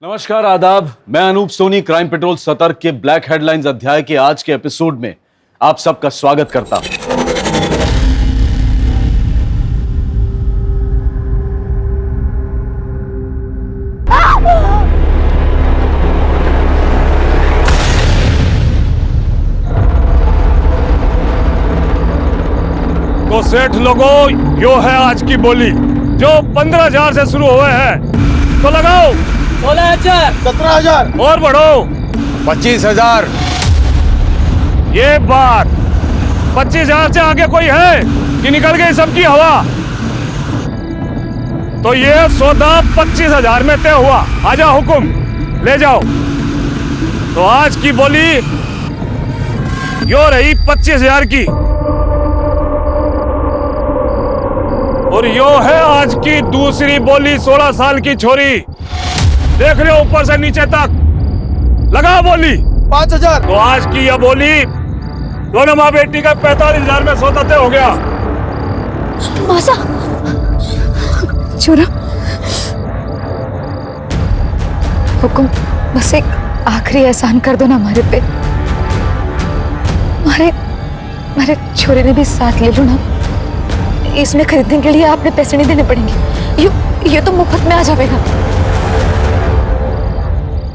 नमस्कार, आदाब। मैं अनूप सोनी क्राइम पेट्रोल सतर्क के ब्लैक हेडलाइंस अध्याय के आज के एपिसोड में आप सबका स्वागत करता हूं। तो सेठ लोगों, यो है आज की बोली जो 15,000 से शुरू हुए हैं। तो लगाओ 16,000, 17,000 और बढ़ो 25,000। ये बात 25,000 से आगे कोई है कि निकल गई सबकी हवा? तो ये सौदा 25,000 में तय हुआ। आजा हुकुम, ले जाओ। तो आज की बोली यो रही 25,000 की, और यो है आज की दूसरी बोली 16 साल की छोरी। देख रहे हो ऊपर से नीचे तक, लगा बोली 5,000। तो आज की यह बोली दोनों माँ बेटी का 45,000 में सौदा तय हो गया। मासा, छोरा, हुकुम, बस एक आखिरी एहसान कर दो ना हमारे पे। हमारे छोरे ने भी साथ ले लो ना। इसमें खरीदने के लिए आपने पैसे नहीं देने पड़ेंगे। ये तो मुफ्त में आ जाएगा।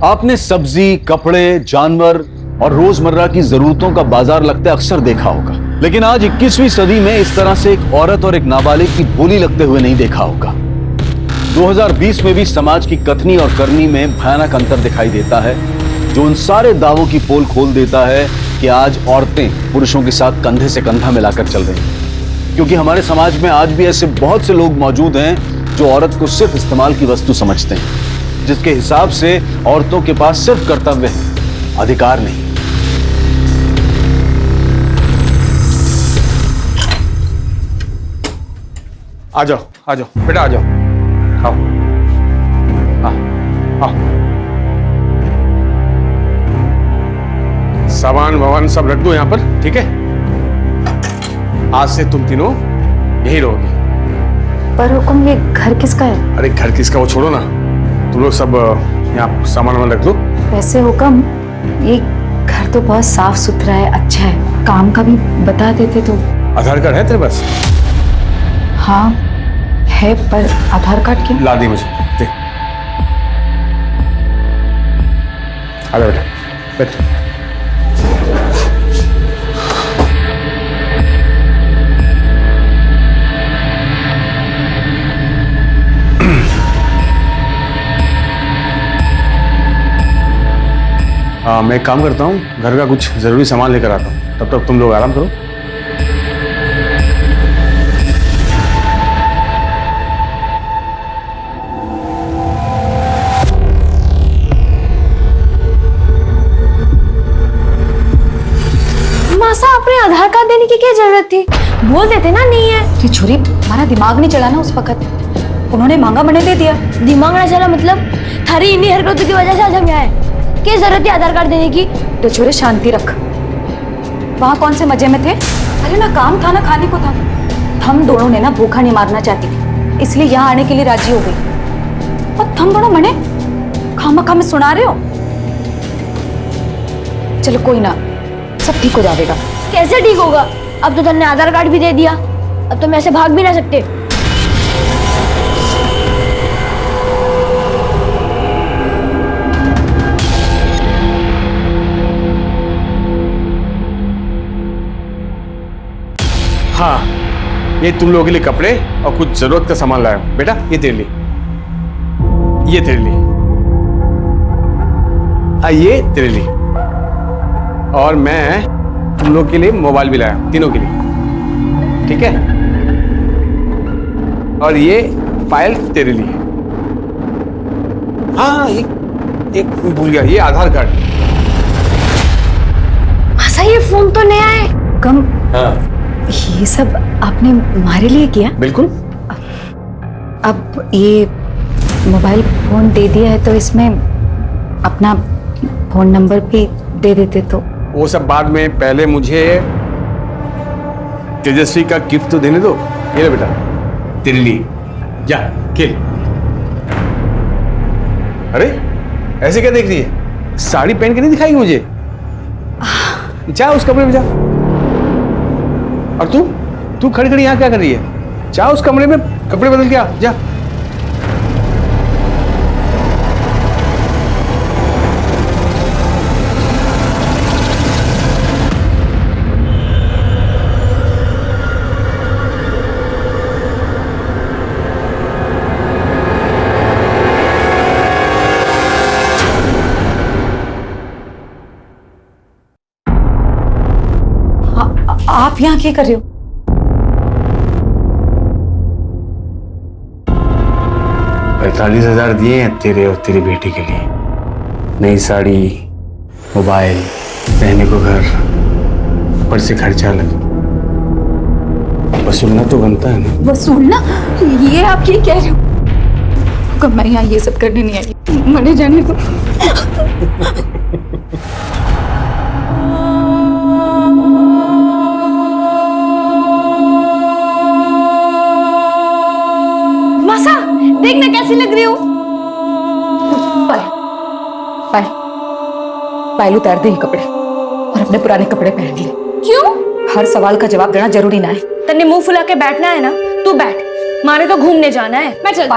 आपने सब्जी, कपड़े, जानवर और रोजमर्रा की जरूरतों का बाजार लगते अक्सर देखा होगा, लेकिन आज 21वीं सदी में इस तरह से एक औरत और एक नाबालिग की बोली लगते हुए नहीं देखा होगा। 2020 में भी समाज की कथनी और करनी में भयानक अंतर दिखाई देता है, जो उन सारे दावों की पोल खोल देता है कि आज औरतें पुरुषों के साथ कंधे से कंधा मिलाकर चल रही हैं। क्योंकि हमारे समाज में आज भी ऐसे बहुत से लोग मौजूद हैं जो औरत को सिर्फ इस्तेमाल की वस्तु समझते हैं, जिसके हिसाब से औरतों के पास सिर्फ कर्तव्य है, अधिकार नहीं। आ जाओ बेटा, आ जाओ। आओ, आओ। सामान वामान सब रख दो यहाँ पर, ठीक है? आज से तुम तीनों यही रहोगे। पर हुकुम, ये घर किसका है? अरे घर किसका वो छोड़ो ना, तुम लोग सब यहाँ सामान वामान रख दो। वैसे हुकुम, ये घर तो बहुत साफ सुथरा है, अच्छा है। काम का भी बता देते तो। आधार कार्ड है तेरे पास? हाँ है, पर आधार कार्ड क्यों? ला दी मुझे, दे। आ जा बेटा, बैठ। मैं एक काम करता हूँ, घर का कुछ जरूरी सामान लेकर आता हूँ, तब तक तुम लोग आराम करो। मासा, आपने आधार कार्ड देने की क्या जरूरत थी? बोल देते ना नहीं है। ये छोरी, हमारा दिमाग नहीं चला ना उस वक्त, उन्होंने मांगा, मैंने दे दिया। दिमाग ना चला मतलब? थारी इन्हीं हरकतों की वजह से आज हम यहाँ हैं। क्या जरूरत है आधार कार्ड देने की? तो छोरे, शांति रख। वहाँ कौन से मजे में थे? अरे ना काम था ना खाने को था। हम दोनों ने ना भूखा नहीं मारना चाहती थी, इसलिए यहाँ आने के लिए राजी हो गई। और तुम दोनों मने खामखा में सुना रहे हो। चलो कोई ना, सब ठीक हो जाएगा। कैसे ठीक होगा? अब तो तुमने आधार कार्ड भी दे दिया, अब तो मैं ऐसे भाग भी ना सकते। हाँ, ये तुम लोगों के लिए कपड़े और कुछ जरूरत का सामान लाया हूं। बेटा, ये तेरे लिए, ये तेरे लिए, ये तेरे लिए, और मैं तुम लोग के लिए मोबाइल भी लाया हूं, तीनों के लिए, ठीक है? और ये फाइल तेरे लिए। हाँ, एक भूल गया, ये आधार कार्ड। मासा, ये फोन तो नया है। कम। हाँ, ये सब आपने हमारे लिए किया? बिल्कुल। अब ये मोबाइल फोन दे दिया है तो इसमें अपना फोन नंबर भी दे देते तो। वो सब बाद में, पहले मुझे तेजस्वी का गिफ्ट तो देने दो। ये ले बेटा, तेरे लिए, जा खेल। अरे ऐसे क्या देख रही है? साड़ी पहन के नहीं दिखाएगी मुझे? जा उस कमरे में जा। और तू खड़ी खड़ी यहाँ क्या कर रही है? जा उस कमरे में कपड़े बदल के आ, जा। आप यहाँ क्या कर रहे हो? 45,000 दिए हैं तेरे और तेरी बेटी के लिए। नई साड़ी, मोबाइल, रहने को घर, ऊपर से खर्चा अलग। वसूलना तो बनता है ना। वसूलना? ये आप ये कह रहे हो? कब मैं यहाँ ये सब करने नहीं आई। मरे जाने को। मासा, देखना कैसी लग रही हूँ। पायल उतार दे ये कपड़े और अपने पुराने कपड़े पहन ले। क्यों? हर सवाल का जवाब देना जरूरी ना है। तन्ने मुंह फुला के बैठना है ना, तू बैठ। मारे तो घूमने जाना है। मैं चल।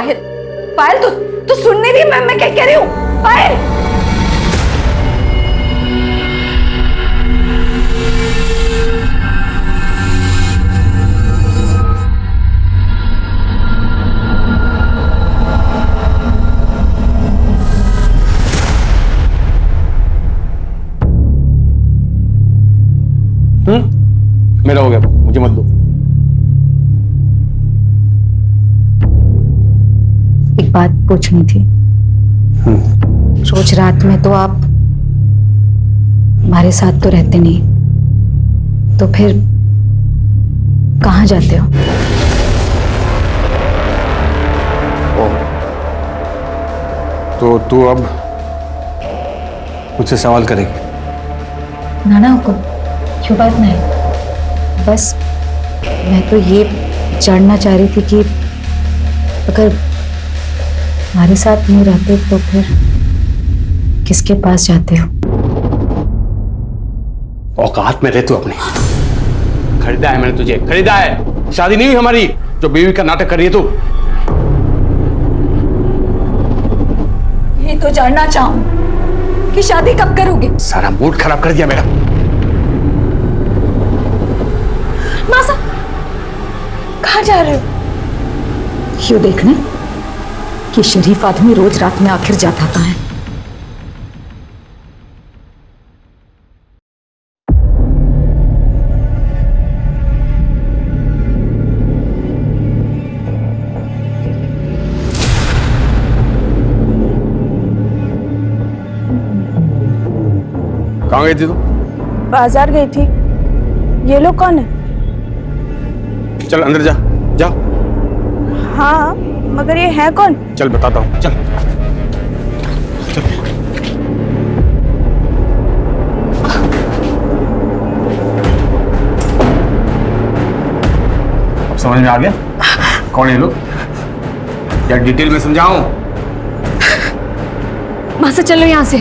पायल तू सुन नहीं रही मैं क्या कह रही हूँ? पायल मेरा हो गया, मुझे मत दो। एक बात पूछनी थी। रोज रात में तो आप हमारे साथ तो रहते नहीं, तो फिर कहाँ जाते हो? तो तू अब मुझसे सवाल करेगी? नाना हुकुम, क्यों बात नहीं। बस मैं तो ये जानना चाह रही थी कि अगर हमारे साथ नहीं रहते तो फिर किसके पास जाते हो? औकात में रह तू अपनी। खरीदा है मैंने तुझे, खरीदा है। शादी नहीं हुई हमारी जो बीवी का नाटक कर रही है तू। ये तो जानना चाहूं कि शादी कब करोगे? सारा मूड खराब कर दिया मेरा। मासा, कहाँ जा रहे हो? क्यों देखने कि शरीफ आदमी रोज रात में आखिर जाता कहाँ है। कहाँ गई थी तू? बाजार गई थी। ये लोग कौन है? चल अंदर जा, जा। हाँ, मगर ये है कौन? चल बताता हूँ, चल। चल। अब समझ में आ गया कौन है ये लोग? या डिटेल में समझाऊं? मासा चलो यहाँ से,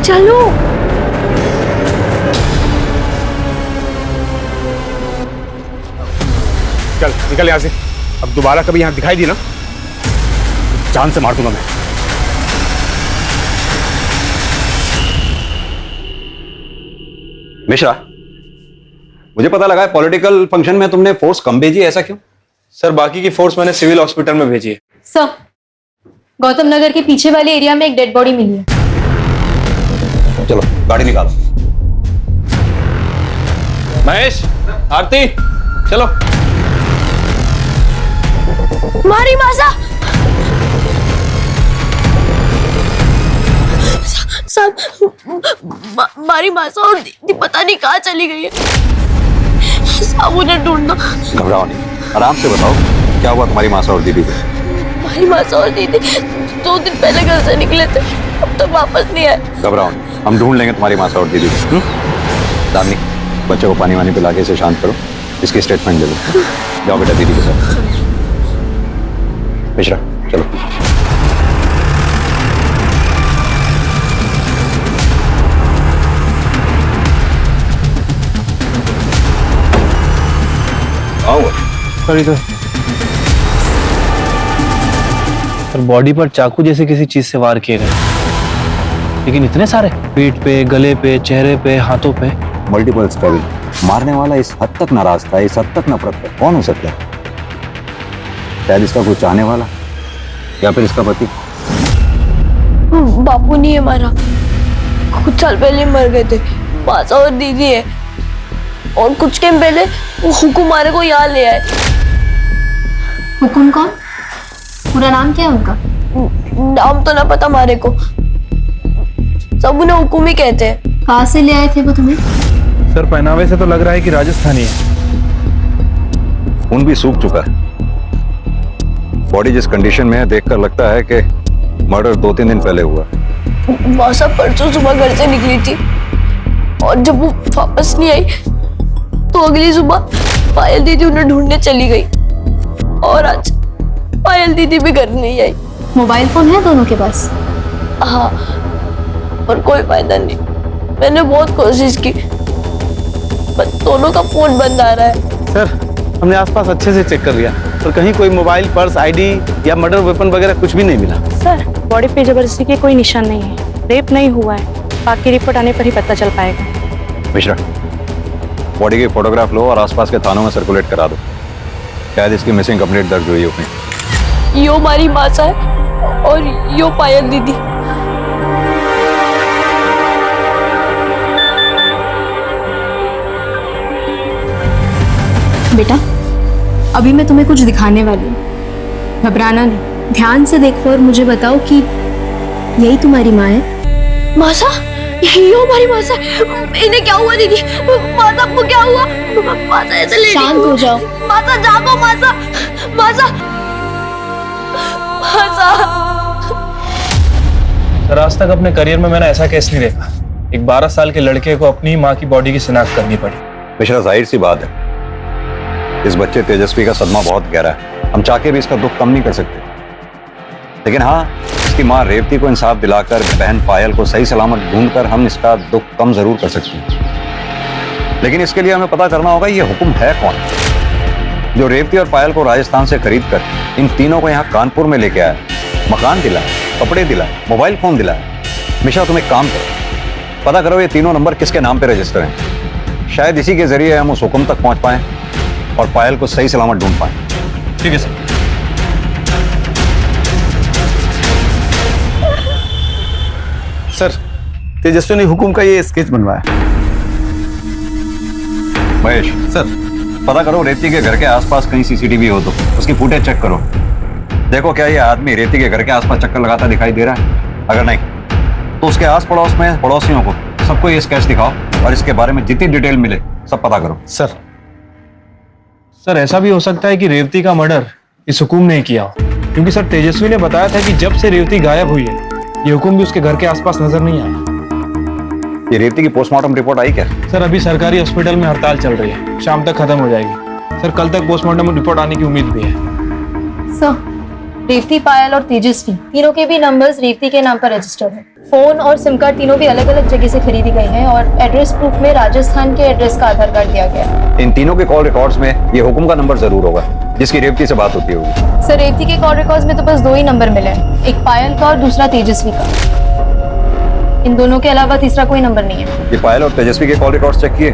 चलो। चल निकल यहाँ से। अब दोबारा कभी यहाँ दिखाई दी ना, जान से मार दूंगा मैं। मिश्रा, मुझे पता लगा है पॉलिटिकल फंक्शन में तुमने फोर्स कम भेजी, ऐसा क्यों? सर बाकी की फोर्स मैंने सिविल हॉस्पिटल में भेजी है। सर, गौतम नगर के पीछे वाले एरिया में एक डेड बॉडी मिली है। चलो गाड़ी निकालो। महेश, आरती, चलो। मारी मासा। साहब, मारी मासा और दीदी पता नहीं कहाँ चली गई है। साहब उन्हें ढूंढना। घबराओ नहीं, आराम से बताओ क्या हुआ तुम्हारी मासा और दीदी को? हमारी मासा और दीदी 2 दिन पहले घर से निकले थे, अब तक वापस नहीं आए। घबराओ नहीं, हम ढूंढ लेंगे तुम्हारी मासा और दीदी को। दामिनी, बच्चे को पानी वानी पिला के इसे शांत करो, इसकी स्टेटमेंट ले लो। जाओ बेटा दीदी के साथ। मिश्रा चलो। Sorry sir. और बॉडी पर चाकू जैसे किसी चीज से वार किए गए, लेकिन इतने सारे, पीठ पे, गले पे, चेहरे पे, हाथों पे। Multiple struggle. मारने वाला इस हद तक नाराज था, इस हद तक नफरत था, कौन हो सकता है? शायद इसका कोई चाहने वाला या फिर इसका पति। बापू नहीं है हमारा, कुछ साल पहले मर गए थे। मासा और दीदी है, और कुछ टाइम पहले वो हुकुम हमारे को यहाँ ले आए। हुकुम कौन? पूरा नाम क्या है उनका? नाम तो ना पता हमारे को, सब उन्हें हुकुम ही कहते हैं। कहाँ से ले आए थे वो तुम्हें? सर पहनावे से तो लग रहा है कि राजस्थानी है। खून भी सूख चुका है, बॉडी जिस कंडीशन में है देखकर लगता है कि मर्डर 2-3 दिन पहले हुआ। मासा परसों सुबह घर से निकली थी, और जब वो वापस नहीं आई तो अगली सुबह पायल दीदी उन्हें ढूंढने चली गई, और आज पायल दीदी भी घर नहीं आई। मोबाइल फोन है दोनों के पास? हाँ, पर कोई फायदा नहीं। मैंने बहुत कोशिश की, पर दोनों का फोन बंद आ रहा है। सर हमने आसपास अच्छे से चेक कर लिया, पर कहीं कोई मोबाइल, पर्स, आईडी या मर्डर वेपन वगैरह कुछ भी नहीं मिला। सर बॉडी पे जबरदस्ती के कोई निशान नहीं है, रेप नहीं हुआ है, बाकी रिपोर्ट आने पर ही पता चल पाएगा। मिश्रा, बॉडी की फोटोग्राफ लो और आसपास के थानों में सर्कुलेट करा दो, शायद इसकी मिसिंग कंप्लेंट दर्ज हुई हो कहीं। यो हमारी मासा है और यो पायल दीदी। बेटा, अभी मैं तुम्हें कुछ दिखाने वाली हूँ, घबराना नहीं। ध्यान से देखो और मुझे बताओ कि यही तुम्हारी माँ है? मासा, यो हमारी मासा। इन्हें क्या हुआ दीदी? मासा को क्या हुआ? मासा ऐसे ले शांत हो जाओ। मासा जागो, मासा, मासा, मासा। सर आज तक अपने करियर में मैंने ऐसा केस नहीं देखा। एक 12 साल के लड़के को अपनी माँ की बॉडी की शिनाख्त करनी पड़ी। मिश्रा, जाहिर सी बात है, इस बच्चे तेजस्वी का सदमा बहुत गहरा है, हम चाह के भी इसका दुख कम नहीं कर सकते। लेकिन हाँ, इसकी माँ रेवती को इंसाफ दिलाकर, बहन पायल को सही सलामत ढूंढकर हम इसका दुख कम जरूर कर सकते हैं। लेकिन इसके लिए हमें पता करना होगा ये हुकुम है कौन, जो रेवती और पायल को राजस्थान से खरीद कर इन तीनों को यहाँ कानपुर में लेके आया, मकान दिलाया, कपड़े दिलाए, मोबाइल फोन दिलाया। मिश्रा तुम एक काम करो, पता करो ये तीनों नंबर किसके नाम पे रजिस्टर हैं। शायद इसी के जरिए हम उस हुक्म तक पहुंच पाएं और पायल को सही सलामत ढूंढ पाएं। ठीक है सर। सर तेजस्वी ने हुकुम का ये स्केच बनवाया। महेश सर पता करो रेवती के घर के आसपास कहीं सीसीटीवी हो तो उसकी फुटेज चेक करो। देखो क्या ये आदमी रेवती के घर के आसपास चक्कर लगाता दिखाई दे रहा है? अगर नहीं तो उसके आस पड़ोस में पड़ोसियों को सबको ये स्केच दिखाओ और इसके बारे में जितनी डिटेल मिले सब पता करो। सर ऐसा भी हो सकता है कि रेवती का मर्डर इस हुकुम ने किया हो, क्योंकि सर तेजस्वी ने बताया था कि जब से रेवती गायब हुई है ये हुकुम भी उसके घर के आसपास नजर नहीं आया। ये रेवती की पोस्टमार्टम रिपोर्ट आई क्या? सर अभी सरकारी हॉस्पिटल में हड़ताल चल रही है, शाम तक खत्म हो जाएगी। सर कल तक पोस्टमार्टम रिपोर्ट आने की उम्मीद भी है। सर, रेवती, पायल और तेजस्वी तीनों के भी नंबर्स रेवती के नाम पर रजिस्टर्ड है। फोन और सिम कार्ड तीनों भी अलग अलग जगह से खरीदी गई हैं और एड्रेस प्रूफ में राजस्थान के एड्रेस का आधार कार्ड दिया गया है। इन तीनों के कॉल रिकॉर्ड्स में ये हुकुम का नंबर जरूर होगा जिसकी रेवती से बात होती होगी। सर, रेवती के कॉल रिकॉर्ड्स में तो बस 2 ही नंबर मिले हैं, एक पायल का और दूसरा तेजस्वी का। इन दोनों के अलावा तीसरा कोई नंबर नहीं है। ये पायल और तेजस्वी के कॉल रिकॉर्ड्स चेक किए?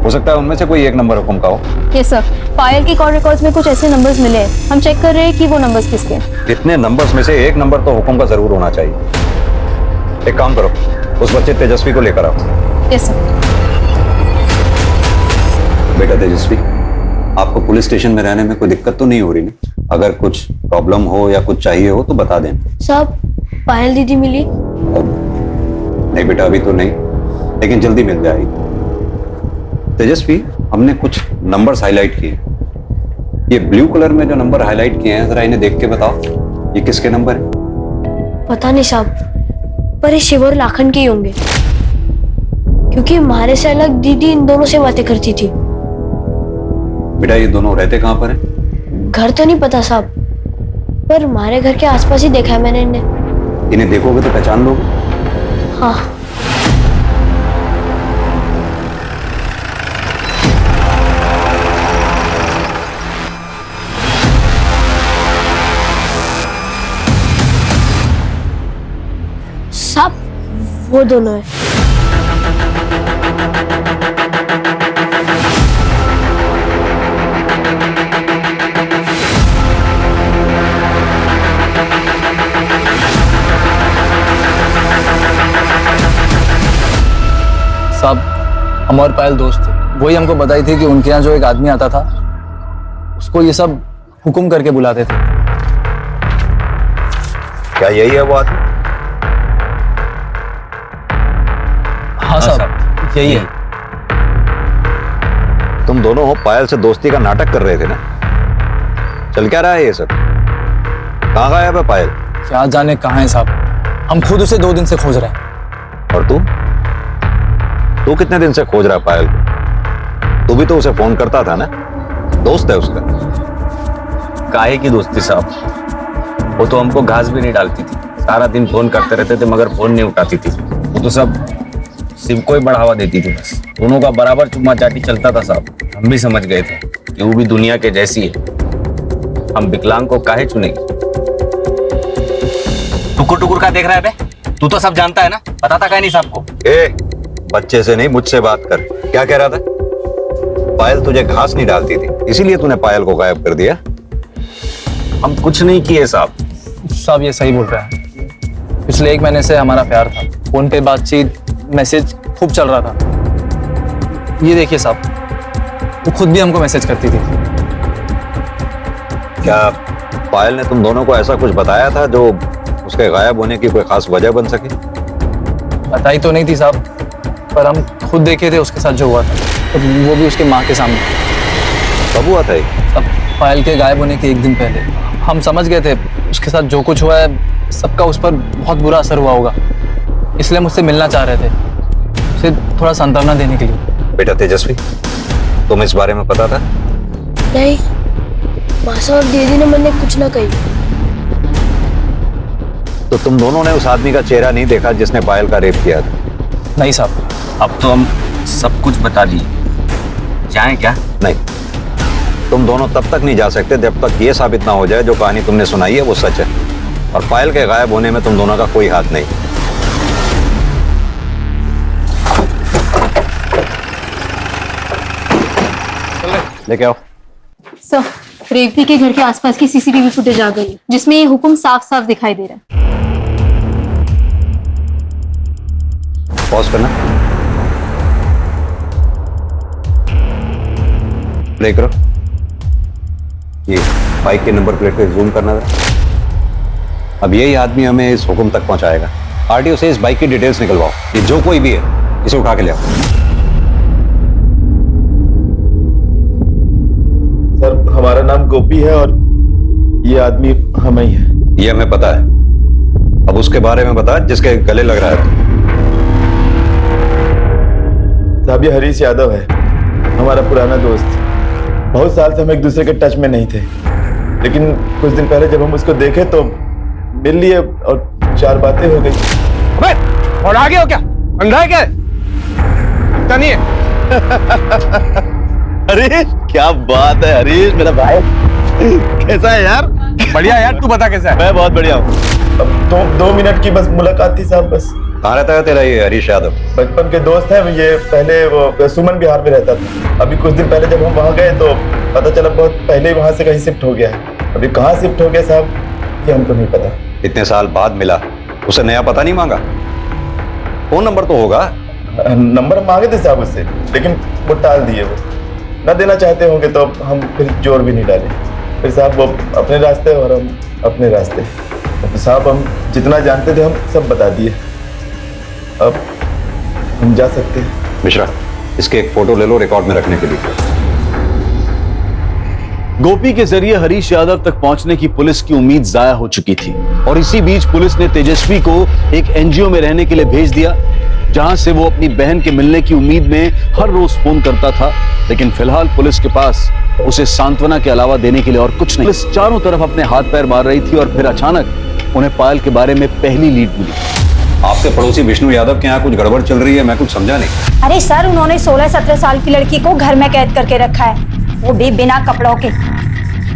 हो सकता है उनमें से कोई एक नंबर हुकुम का हो। यस सर, पायल के कॉल रिकॉर्ड्स में कुछ ऐसे नंबर्स मिले हैं, हम चेक कर रहे हैं कि वो नंबर्स किसके हैं। इतने नंबर्स में से एक नंबर तो हुकुम का जरूर होना चाहिए। एक काम करो, उस बच्चे तेजस्वी को लेकर आओ। Yes sir. बेटा तेजस्वी, आपको पुलिस स्टेशन में रहने में कोई दिक्कत तो नहीं हो रही ना? अगर कुछ प्रॉब्लम हो या कुछ चाहिए हो तो बता दें। साहब, पायल दीदी मिली? नहीं बेटा अभी तो नहीं, लेकिन जल्दी मिल जाएगी। तेजस्वी, हमने कुछ नंबर्स हाईलाइट किए। ये ब्लू कलर में जो नंबर हाईलाइट किए हैं जरा इन्हें देख के बताओ ये किसके नंबर है? पता नहीं साहब, पर ये शिव और लाखन के ही होंगे, क्योंकि हमारे से अलग दीदी इन दोनों से बातें करती थी। बेटा ये दोनों रहते कहाँ पर हैं? घर तो नहीं पता साहब, पर हमारे घर के आसपास ही देखा है मैंने इन्हें। इन्हें देखोगे तो पहचान लोगे? हाँ। साहब वो दोनों है। साहब हम और पायल दोस्त थे, वही हमको बताई थी कि उनके यहाँ जो एक आदमी आता था उसको ये सब हुक्म करके बुलाते थे। क्या यही है वो आदमी? हाँ साहब यही है। तुम दोनों पायल से दोस्ती का नाटक कर रहे थे ना? चल क्या रहा है ये सब? कहाँ गायब है पायल? क्या जाने कहाँ है साहब, हम खुद उसे 2 दिन से खोज रहे हैं। और तू कितने दिन से खोज रहा है पायल को? तू भी तो उसे फोन करता था ना? दोस्त है उसका। काहे की दोस्ती साहब, वो तो हमको घास भी नहीं डालती थी, सारा दिन फोन करते रहते थे मगर फोन नहीं उठाती थी। वो तो सब शिव को ही बढ़ावा देती थी, बस दोनों का बराबर चुम्मा चाटी चलता था साहब। हम भी समझ गए थे कि वो भी दुनिया के जैसी है, हम विकलांग को काहे चुनेंगे। टुकुर टुकुर का देख रहा है बे? तू तो सब जानता है ना, बताता काहे नहीं सबको? बच्चे से नहीं मुझसे बात कर। क्या कह रहा था? पायल तुझे घास नहीं डालती थी, इसीलिए तूने पायल को गायब कर दिया। हम कुछ नहीं किए साहब। साहब ये सही बोल रहा है, पिछले 1 महीने से हमारा प्यार था, फोन पे बातचीत, मैसेज खूब चल रहा था। ये देखिए साहब, वो खुद भी हमको मैसेज करती थी। क्या पायल ने तुम दोनों को ऐसा कुछ बताया था जो उसके गायब होने की कोई खास वजह बन सके? बताई तो नहीं थी साहब, पर हम खुद देखे थे उसके साथ जो हुआ था, तो वो भी उसके माँ के सामने। कब हुआ था ये? अब पायल के गायब होने के 1 दिन पहले। हम समझ गए थे उसके साथ जो कुछ हुआ है सबका उस पर बहुत बुरा असर हुआ होगा, इसलिए मुझसे मिलना चाह रहे थे, उसे थोड़ा सांत्वना देने के लिए। बेटा तेजस्वी, तुम्हें इस बारे में पता था? नहीं माँ साहब, दीदी ने मैंने कुछ ना कही। तो तुम दोनों ने उस आदमी का चेहरा नहीं देखा जिसने पायल का रेप किया था? नहीं साहब। अब तो हम सब कुछ बता दिए, जाएं क्या? नहीं, तुम दोनों तब तक नहीं जा सकते जब तक ये साबित ना हो जाए जो कहानी तुमने सुनाई है वो सच है, और पायल के गायब होने में तुम दोनों का कोई हाथ नहीं। लेके आओ। सर, रेवती के घर के आसपास की सीसीटीवी फुटेज आ गई है, जिसमें ये हुक्म साफ साफ दिखाई दे रहा है। पॉज करना, प्ले करो। ये बाइक के नंबर प्लेट पे जूम करना था। अब यही आदमी हमें इस हुक्म तक पहुंचाएगा। आरटीओ से इस बाइक की डिटेल्स निकलवाओ, ये जो कोई भी है इसे उठा के ले आओ। सर, हमारा नाम गोपी है और ये आदमी हम ही है। ये हमें पता है, अब उसके बारे में बता जिसके गले लग रहा है। साहब ये हरीश यादव है, हमारा पुराना दोस्त। बहुत साल से हम एक दूसरे के टच में नहीं थे, लेकिन कुछ दिन पहले जब हम उसको देखे तो मिल लिए और 4 बातें हो गई। अबे और आगे हो क्या? अंधा है क्या? दिखता नहीं है? अरे क्या बात है हरीश, मेरा भाई कैसा है यार? बढ़िया यार, तू बता कैसा है? मैं बहुत बढ़िया हूँ। अब 2 मिनट की बस मुलाकात थी साहब, बस। कहाँ रहता है तेरा ये हरीश यादव? बचपन के दोस्त हैं ये। पहले वो सुमन विहार में रहता था, अभी कुछ दिन पहले जब हम वहाँ गए तो पता चला बहुत पहले ही वहाँ से कहीं शिफ्ट हो गया है। अभी कहाँ शिफ्ट हो गया साहब ये हमको नहीं पता। इतने साल बाद मिला, उसे नया पता नहीं मांगा? फोन नंबर तो होगा? नंबर मांगे थे साहब उससे, लेकिन वो टाल दिए। वो ना देना चाहते होंगे तो हम फिर जोर भी नहीं डाले। फिर साहब वो अपने रास्ते और हम अपने रास्ते। तो साहब हम जितना जानते थे हम सब बता दिए, अब हम जा सकते हैं। मिश्रा, इसके एक फोटो ले लो रिकॉर्ड में रखने के लिए। गोपी के जरिए हरीश यादव तक पहुंचने की पुलिस की उम्मीद जाया हो चुकी थी, और इसी बीच पुलिस ने तेजस्वी को एक एनजीओ में रहने के लिए भेज दिया, जहां से वो अपनी बहन के मिलने की उम्मीद में हर रोज फोन करता था। लेकिन फिलहाल पुलिस के पास उसे सांत्वना के अलावा देने के लिए और कुछ नहीं। पुलिस चारों तरफ अपने हाथ पैर मार रही थी, और फिर अचानक उन्हें पायल के बारे में पहली लीड मिली। आपके पड़ोसी विष्णु यादव के यहाँ कुछ गड़बड़ चल रही है, मैं कुछ समझा नहीं। अरे सर, उन्होंने 16-17 साल की लड़की को घर में कैद करके रखा है, वो भी बिना कपड़ों के,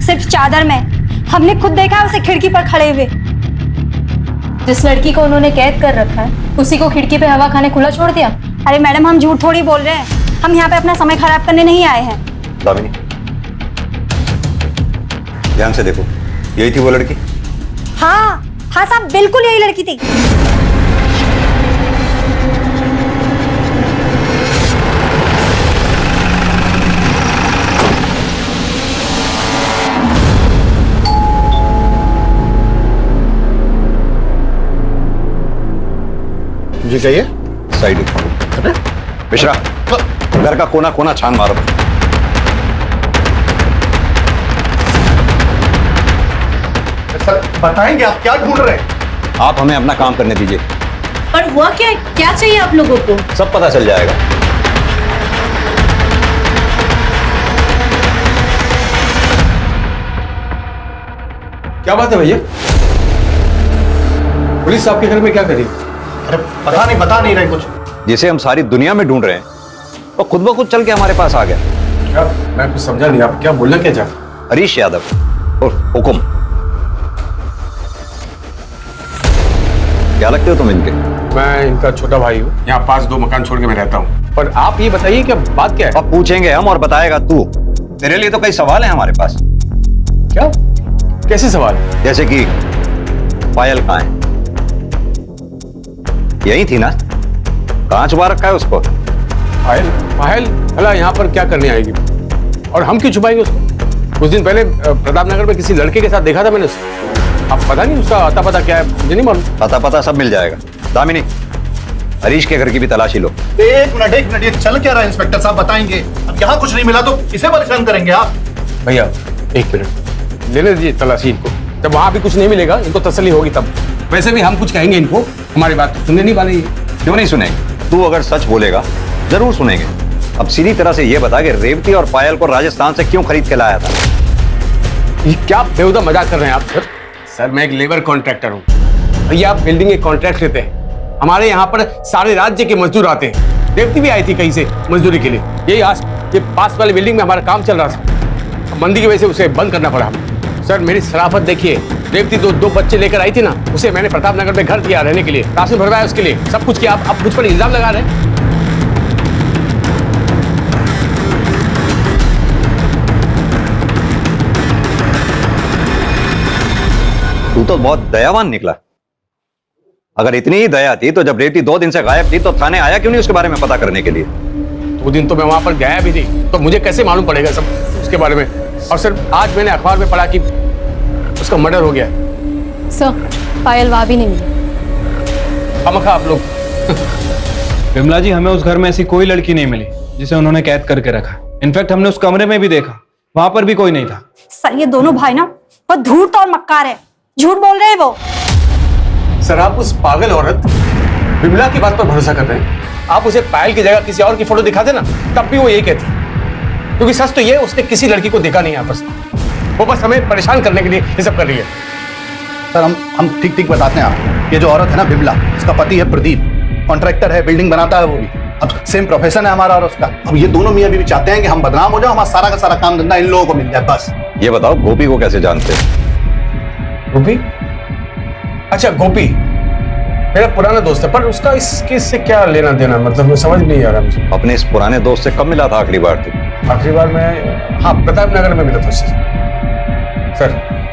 सिर्फ चादर में। हमने खुद देखा है उसे खिड़की पर खड़े हुए। जिस लड़की को उन्होंने कैद कर रखा है उसी को खिड़की पे हवा खाने खुला छोड़ दिया। अरे मैडम, हम झूठ थोड़ी बोल रहे हैं, हम यहाँ पे अपना समय खराब करने नहीं आए हैं। दामिनी, ध्यान से देखो, यही थी वो लड़की? हाँ हाँ साहब, बिल्कुल यही लड़की थी। जी कहिए। साइड मिश्रा, घर का कोना कोना छान मारो। सर बताएंगे आप क्या ढूंढ रहे हैं? आप हमें अपना काम करने दीजिए। पर हुआ क्या चाहिए आप लोगों को? सब पता चल जाएगा। क्या बात है भैया? पुलिस आपके घर में क्या करी? अरे बता नहीं रहे कुछ। जिसे हम सारी दुनिया में ढूंढ रहे हैं वो खुद ब खुद चल के हमारे पास आ गया। क्या? मैं कुछ समझा नहीं, आप क्या बोलना क्या चाहते? हरीश यादव और हुकुम। क्या लगते हो तुम इनके? मैं इनका छोटा भाई हूँ, यहाँ पास 2 मकान छोड़ के मैं रहता हूँ। पर आप ये बताइए कि बात क्या है? अब पूछेंगे हम और बताएगा तू। तेरे लिए तो कई सवाल हैं हमारे पास। क्या? कैसे सवाल? जैसे कि पायल कहाँ है? यही थी ना? कहाँ छुपा रखा है उसको? पायल भला यहाँ पर क्या करने आएगी? और हम क्यों छुपाएंगे उसको? कुछ दिन पहले प्रताप नगर में किसी लड़के के साथ देखा था मैंने उसको। अब पता नहीं उसका अता पता क्या है, मुझे नहीं मालूम। अता पता सब मिल जाएगा। दामिनी, हरीश के घर की भी तलाशी लो। एक मिनट, ये चल क्या रहा है इंस्पेक्टर साहब, बताएंगे। अब यहाँ कुछ नहीं मिला तो इसे परेशान करेंगे आप? भैया 1 मिनट लेने दीजिए तलाशी इनको। जब वहां भी कुछ नहीं मिलेगा इनको तसल्ली होगी तब। वैसे भी हम कुछ कहेंगे इनको, हमारी बात सुनने नहीं वाले। क्यों नहीं सुनेंगे? तू अगर सच बोलेगा जरूर सुनेंगे। अब सीधी तरह से ये बता कि रेवती और पायल को राजस्थान से क्यों खरीद के लाया था? ये क्या बेहुदा मजाक कर रहे हैं आप सर? सर मैं एक लेबर कॉन्ट्रैक्टर हूँ भैया। आप बिल्डिंग के कॉन्ट्रैक्ट लेते हैं, हमारे यहाँ पर सारे राज्य के मजदूर आते हैं। रेवती भी आई थी कहीं से मजदूरी के लिए। ये पास वाली बिल्डिंग में हमारा काम चल रहा था, मंदी की वजह से उसे बंद करना पड़ा हमें। सर मेरी शराफत देखिए, रेवती दो बच्चे लेकर आई थी ना, उसे मैंने प्रताप नगर में घर दिया रहने के लिए, राशन भरवाया उसके लिए, सब कुछ किया। आप मुझ पर इल्जाम लगा रहे हैं। तू तो बहुत दयावान निकला। अगर इतनी ही दया थी तो जब रेवती 2 दिन से गायब थी तो थाने आया क्यों नहीं उसके बारे में पता करने के लिए? 2 दिन तो मैं वहां पर गया भी नहीं, तो मुझे कैसे मालूम पड़ेगा सब उसके बारे में? और सर आज मैंने अखबार में पढ़ा कि उसका मर्डर हो गया। सर पायल वहां भी नहीं मिली। हमखा आप लोग। विमला जी, हमें उस घर में ऐसी कोई लड़की नहीं मिली जिसे उन्होंने कैद करके रखा। इनफैक्ट हमने उस कमरे में भी देखा, वहां पर भी कोई नहीं था। सर ये दोनों भाई ना वो धूर्त और मक्कार है, झूठ बोल रहे हैं वो। सर आप उस पागल औरत विमला की बात पर भरोसा कर रहे हैं? आप उसे पायल की जगह किसी और की फोटो दिखा देना, तब भी वो यही कहती। क्योंकि सच तो ये उसने किसी लड़की को देखा नहीं यहाँ पर। वो बस हमें परेशान करने के लिए ये सब कर रही है। सर हम ठीक बताते हैं आप। ये जो औरत है ना विमला, उसका पति है प्रदीप, कॉन्ट्रैक्टर है, बिल्डिंग बनाता है वो भी। अब सेम प्रोफेशन है हमारा और उसका। अब ये दोनों मियां बीवी चाहते हैं कि हम बदनाम हो जाओ, हमारा सारा का सारा काम धंधा इन लोगों को मिल जाए बस। ये बताओ गोपी को कैसे जानते हो? गोपी? अच्छा गोपी मेरा पुराना दोस्त है, पर उसका इस केस से क्या लेना देना, मतलब मैं समझ नहीं आ रहा मुझे। अपने इस पुराने दोस्त से कब मिला था आखिरी बार? आखिरी बार मैं प्रताप नगर में मिला था उससे। सर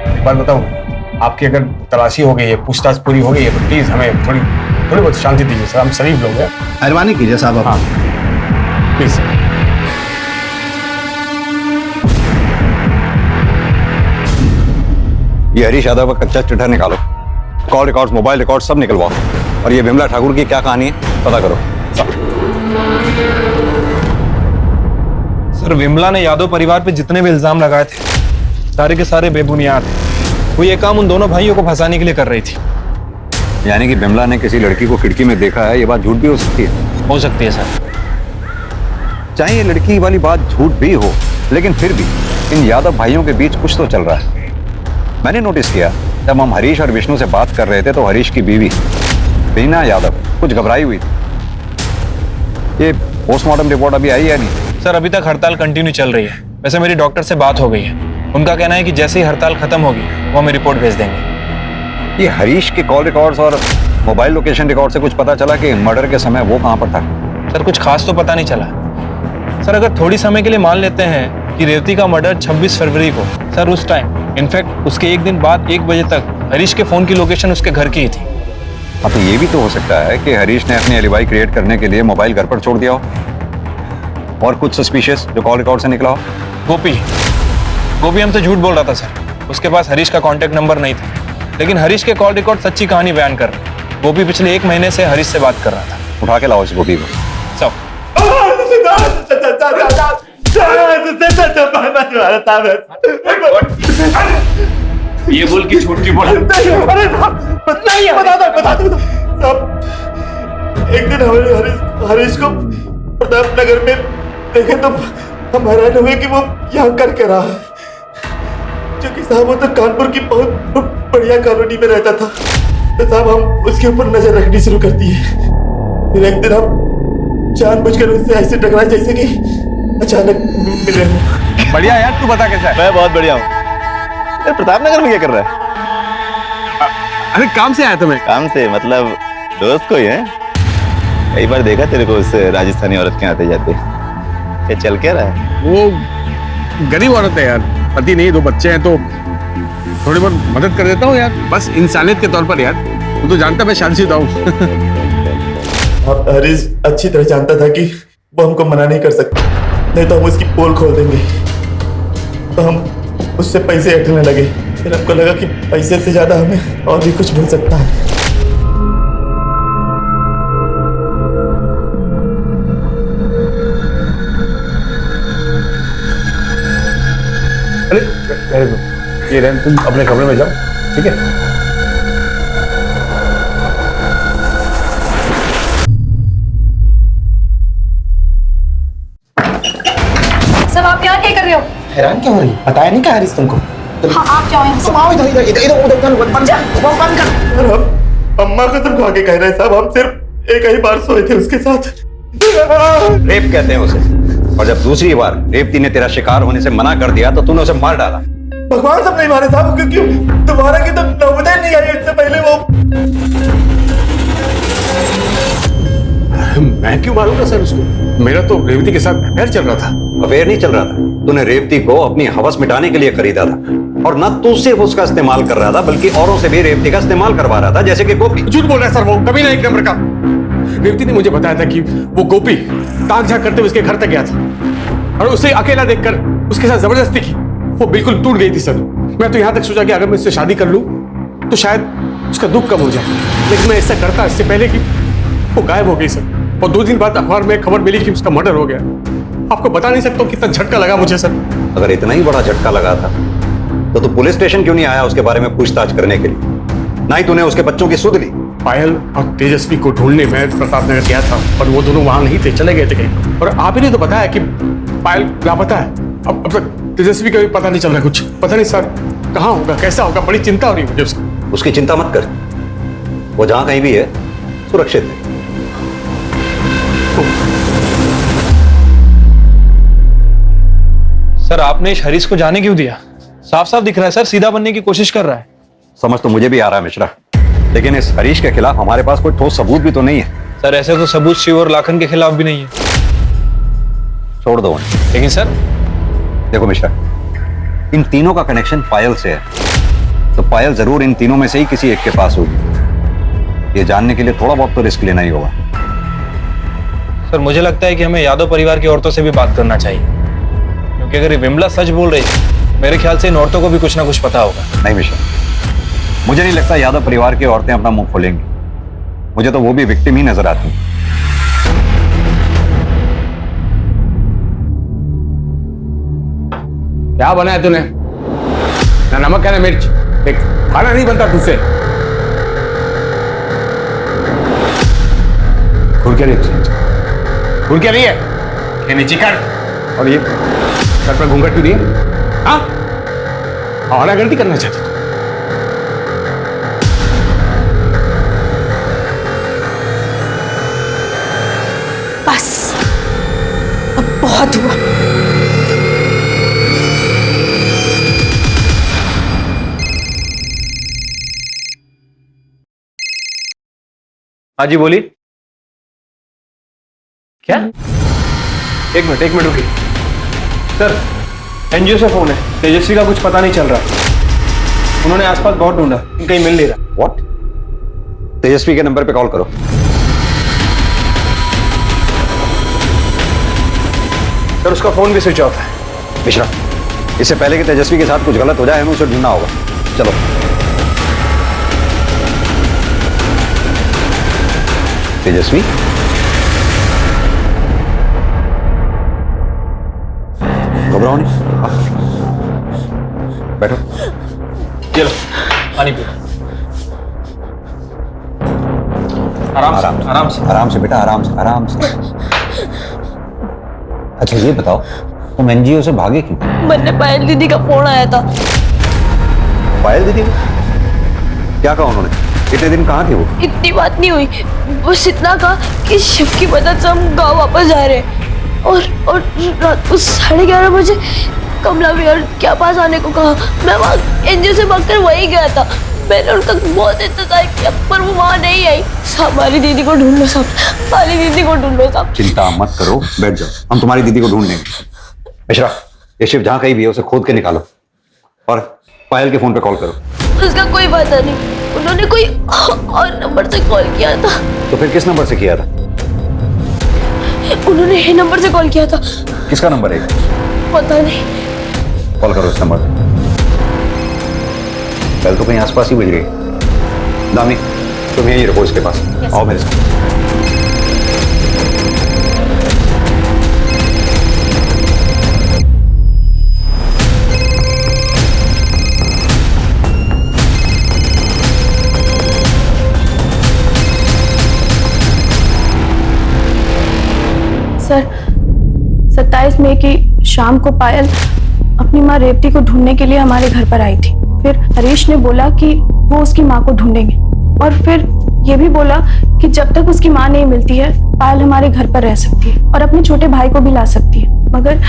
एक बात बताऊं, आपकी अगर तलाशी हो गई है, पूछताछ पूरी हो गई है, तो प्लीज हमें थोड़ी बहुत शांति दीजिए सर। हम शरीफ लोग हैं। मेहरबानी कीजिए साहब। हाँ प्लीज सर। ये हरीश यादव का कच्चा चिट्ठा निकालो, कॉल रिकॉर्ड्स, मोबाइल रिकॉर्ड सब निकलवाओ। और ये विमला ठाकुर की क्या कहानी है पता करो। सर विमला ने यादव परिवार पे जितने भी इल्जाम लगाए थे सारे के सारे बेबुनियाद हैं। वो ये काम उन दोनों भाइयों को फंसाने के लिए कर रही थी। यानी कि विमला ने किसी लड़की को खिड़की में देखा है, ये बात झूठ भी हो सकती है? हो सकती है सर। चाहे ये लड़की वाली बात झूठ भी हो, लेकिन फिर भी इन यादव भाइयों के बीच कुछ तो चल रहा है। मैंने नोटिस किया जब हम हरीश और विष्णु से बात कर रहे थे तो हरीश की बीवी बीना यादव कुछ घबराई हुई थी। ये पोस्टमार्टम रिपोर्ट अभी आई है नहीं? सर अभी तक हड़ताल कंटिन्यू चल रही है। वैसे मेरी डॉक्टर से बात हो गई है, उनका कहना है कि जैसे ही हड़ताल खत्म होगी वो हमें रिपोर्ट भेज देंगे। ये हरीश के कॉल रिकॉर्ड्स और मोबाइल लोकेशन रिकॉर्ड से कुछ पता चला कि मर्डर के समय वो कहाँ पर था? सर कुछ खास तो पता नहीं चला। सर अगर थोड़ी समय के लिए मान लेते हैं कि रेवती का मर्डर 26 फरवरी को, सर उस टाइम इनफैक्ट उसके एक दिन बाद 1 बजे तक हरीश के फोन की लोकेशन उसके घर की ही थी। हाँ, तो ये भी तो हो सकता है कि हरीश ने अपनी एलिबाई क्रिएट करने के लिए मोबाइल घर पर छोड़ दिया हो और कुछ सस्पिशियस जो कॉल रिकॉर्ड से निकला हो। गोपी हमसे झूठ बोल रहा था सर। उसके पास हरीश का कॉन्टेक्ट नंबर नहीं था, लेकिन हरीश के कॉल रिकॉर्ड सच्ची कहानी बयान कर रहे। गोपी पिछले 1 महीने से हरीश से बात कर रहा था। उठा के लाओ इस गोपी को। सब ये बोल के झूठ क्यों बोला? बता दो सब। एक दिन हरीश को प्रताप नगर में देखे तो हम हैरान हुए कि वो यहाँ कर क्या रहा है, क्योंकि साहब वो तो कानपुर की बहुत बढ़िया कॉलोनी में रहता था। तो साहब हम उसके ऊपर नजर रखनी शुरू कर दी है। फिर एक दिन हम जानबूझकर उससे ऐसे टकराए जैसे कि अचानक मिले। बढ़िया यार, तू बता कैसा है? मैं बहुत बढ़िया हूँ। प्रताप नगर में क्या कर रहा है? अरे काम से आया था मैं। काम से मतलब दोस्त कोई है? कई बार देखा तेरे को उस राजस्थानी औरत के आते जाते। क्या चल क्या रहा है? वो गरीब औरत है यार, पति नहीं, 2 बच्चे हैं, तो थोड़ी बहुत मदद कर देता हूँ यार, बस इंसानियत के तौर पर यार। तू तो जानता मैं शादीशुदा हूँ। और हरीश अच्छी तरह जानता था कि वो हमको मना नहीं कर सकता, नहीं तो हम उसकी पोल खोल देंगे। तो हम उससे पैसे हटने लगे। फिर हमको लगा कि पैसे से ज्यादा हमें और भी कुछ मिल सकता है। अरे ये रहन, तुम अपने कमरे में जाओ, ठीक है? सब आप यहाँ क्या कर रहे हो? हैरान क्यों हो रही? बताया नहीं क्या हरीश तुमको? हाँ, आप जाओ यहाँ से। आओ इधर बंद कर। हम अम्मा कसम खा के कह रहे हैं साहब, हम सिर्फ एक ही बार सोए थे उसके साथ। रेप कहते हैं उसे। और जब दूसरी बार रेवती ने तेरा शिकार होने से मना कर दिया तो तूने उसे मार डाला। भगवान सब नहीं मारे साहब, क्योंकि तुम्हारा की तो नौबत ही नहीं आई इससे पहले। वो मैं क्यों मारूंगा सर उसको? मेरा तो रेवती के साथ अफेयर चल रहा था। अफेयर नहीं चल रहा था, तूने रेवती को अपनी हवस मिटाने के लिए खरीदा था। और न तू सिर्फ उसका इस्तेमाल कर रहा था बल्कि औरों से भी रेवती का इस्तेमाल करवा रहा था, जैसे कि गोपी। झूठ बोल रहा है सर, वो कभी नहीं 1 नंबर का। रेवती ने मुझे बताया था कि वो गोपी ताक झाक करते हुए उसके घर तक गया था और उसे अकेला देखकर उसके साथ जबरदस्ती की। वो बिल्कुल टूट गई थी सर। मैं तो यहाँ तक सोचा कि अगर मैं उससे शादी कर लूं तो शायद उसका दुख कम हो जाए, लेकिन मैं ऐसा करता इससे पहले कि वो गायब हो गई सर। और 2 दिन बाद अखबार में खबर मिली कि उसका मर्डर हो गया। आपको बता नहीं सकता कितना झटका लगा मुझे सर। अगर इतना ही बड़ा झटका लगा था तो तू पुलिस स्टेशन क्यों नहीं आया उसके बारे में पूछताछ करने के लिए? ना ही तूने उसके बच्चों की सुध ली। पायल और तेजस्वी को ढूंढने में प्रताप नगर गया था, पर वो दोनों वहां नहीं थे, चले गए थे कहीं। और आप ही ने तो बताया कि पायल लापता है। अब तक तेजस्वी का भी पता नहीं चल रहा। कुछ पता नहीं सर, कहाँ होगा, कैसा होगा, बड़ी चिंता हो रही है मुझे उसकी। उसकी चिंता मत कर, वो जहां कहीं भी है सुरक्षित है। सर आपने इस हरीश को जाने क्यों दिया? साफ साफ दिख रहा है सर सीधा बनने की कोशिश कर रहा है। समझ तो मुझे भी आ रहा है मिश्रा, लेकिन इस हरीश के खिलाफ हमारे पास कोई ठोस सबूत भी तो नहीं है। सर ऐसे तो सबूत शिव और लाखन के खिलाफ भी नहीं है। छोड़ दो उन्हें। लेकिन सर देखो मिश्रा, इन तीनों का कनेक्शन पायल से है, तो पायल जरूर इन तीनों में से ही किसी एक के पास होगी। ये जानने के लिए थोड़ा बहुत तो रिस्क लेना ही होगा। सर मुझे लगता है कि हमें यादव परिवार की औरतों से भी बात करना चाहिए, क्योंकि अगर ये विमला सच बोल रही है, मेरे ख्याल से इन औरतों को भी कुछ ना कुछ पता होगा। नहीं मिश्रा, मुझे नहीं लगता यादव परिवार की औरतें अपना मुंह खोलेंगी। मुझे तो वो भी विक्टिम ही नजर आती हैं। क्या बना है तूने? ना नमक है ना मिर्च, देख खाना नहीं बनता तुझसे। खुरकिया नहीं है, ये नीचे कर। और ये सर पर घूंघट क्यों दिए? हाँ, और गलती करना चाहती तू? बस अब बहुत हुआ। हाँ जी बोलिए। क्या? एक मिनट रुकिए। सर, एनजीओ से फोन है, तेजस्वी का कुछ पता नहीं चल रहा। उन्होंने आसपास बहुत ढूंढा, कहीं मिल नहीं रहा। व्हाट? तेजस्वी के नंबर पे कॉल करो। सर, उसका फोन भी स्विच ऑफ है। मिश्रा, इससे पहले कि तेजस्वी के साथ कुछ गलत हो जाए हमें उसे ढूंढना होगा। चलो। तेजस्वी, घबराओ नहीं, बैठो। चलो पानी पियो। आराम से बेटा, आराम से। अच्छा ये बताओ, तुम एनजीओ से भागे क्यों? मैंने पायल दीदी का फोन आया था। पायल दीदी को? क्या कहा उन्होंने? इतने दिन कहाँ थे वो? इतनी बात नहीं हुई, बस इतना कहा कि शिव की मदद से हम गाँव वापस जा रहे हैं। और रात को 11:30 बजे कमला भैया के पास आने को कहा। मैं वहाँ एनजीओ से भागकर वही गया था। मैंने उनका बहुत इंतजार किया पर वो वहाँ नहीं आई। हमारी दीदी को ढूंढ लो सब, हमारी दीदी को ढूंढ लो सब। चिंता मत करो, बैठ जाओ, हम तुम्हारी दीदी को ढूंढ लेंगे। मिश्रा, ये शिव जहाँ कहीं भी है उसे खोद के निकालो और पायल के फोन पे कॉल करो। उसका कोई पता नहीं, उन्होंने कोई और नंबर से कॉल किया था। तो फिर किस नंबर से किया था? उन्होंने ये नंबर से कॉल किया था। किसका नंबर है? पता नहीं। कॉल करो इस नंबर पे। पहले तो कहीं आसपास ही बज रही है। दामी, तुम यहीं रखो इसके पास। आओ मेरे साथ। सर, 27 मई की शाम को पायल अपनी माँ रेवती को ढूंढने के लिए हमारे घर पर आई थी। फिर हरीश ने बोला कि वो उसकी माँ को ढूंढेंगे और फिर ये भी बोला कि जब तक उसकी माँ नहीं मिलती है पायल हमारे घर पर रह सकती है और अपने छोटे भाई को भी ला सकती है। मगर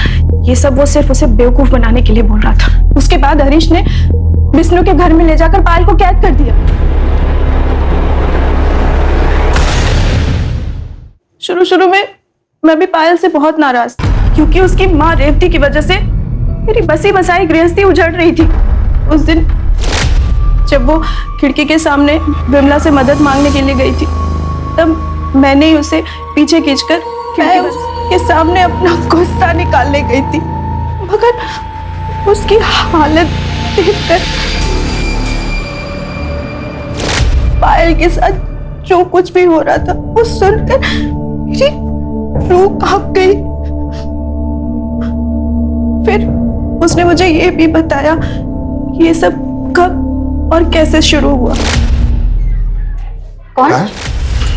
ये सब वो सिर्फ उसे बेवकूफ बनाने के लिए बोल रहा था। उसके बाद हरीश ने विष्णु के घर में ले जाकर पायल को कैद कर दिया। शुरू में मैं भी पायल से बहुत नाराज थी क्योंकि उसकी माँ रेवती की वजह से मेरी बसी बसाई गृहस्थी उजड़ रही थी। उस दिन जब वो खिड़की के सामने विमला से मदद मांगने के लिए गई थी तब मैंने ही उसे पीछे खींचकर खिड़की के सामने अपना गुस्सा निकालने गई थी। मगर उसकी हालत देखकर पायल के साथ जो कुछ भी हो रहा था वो सुनकर मेरी रूह कांप गई। फिर उसने मुझे ये भी बताया कि ये सब कब और कैसे शुरू हुआ। कौन?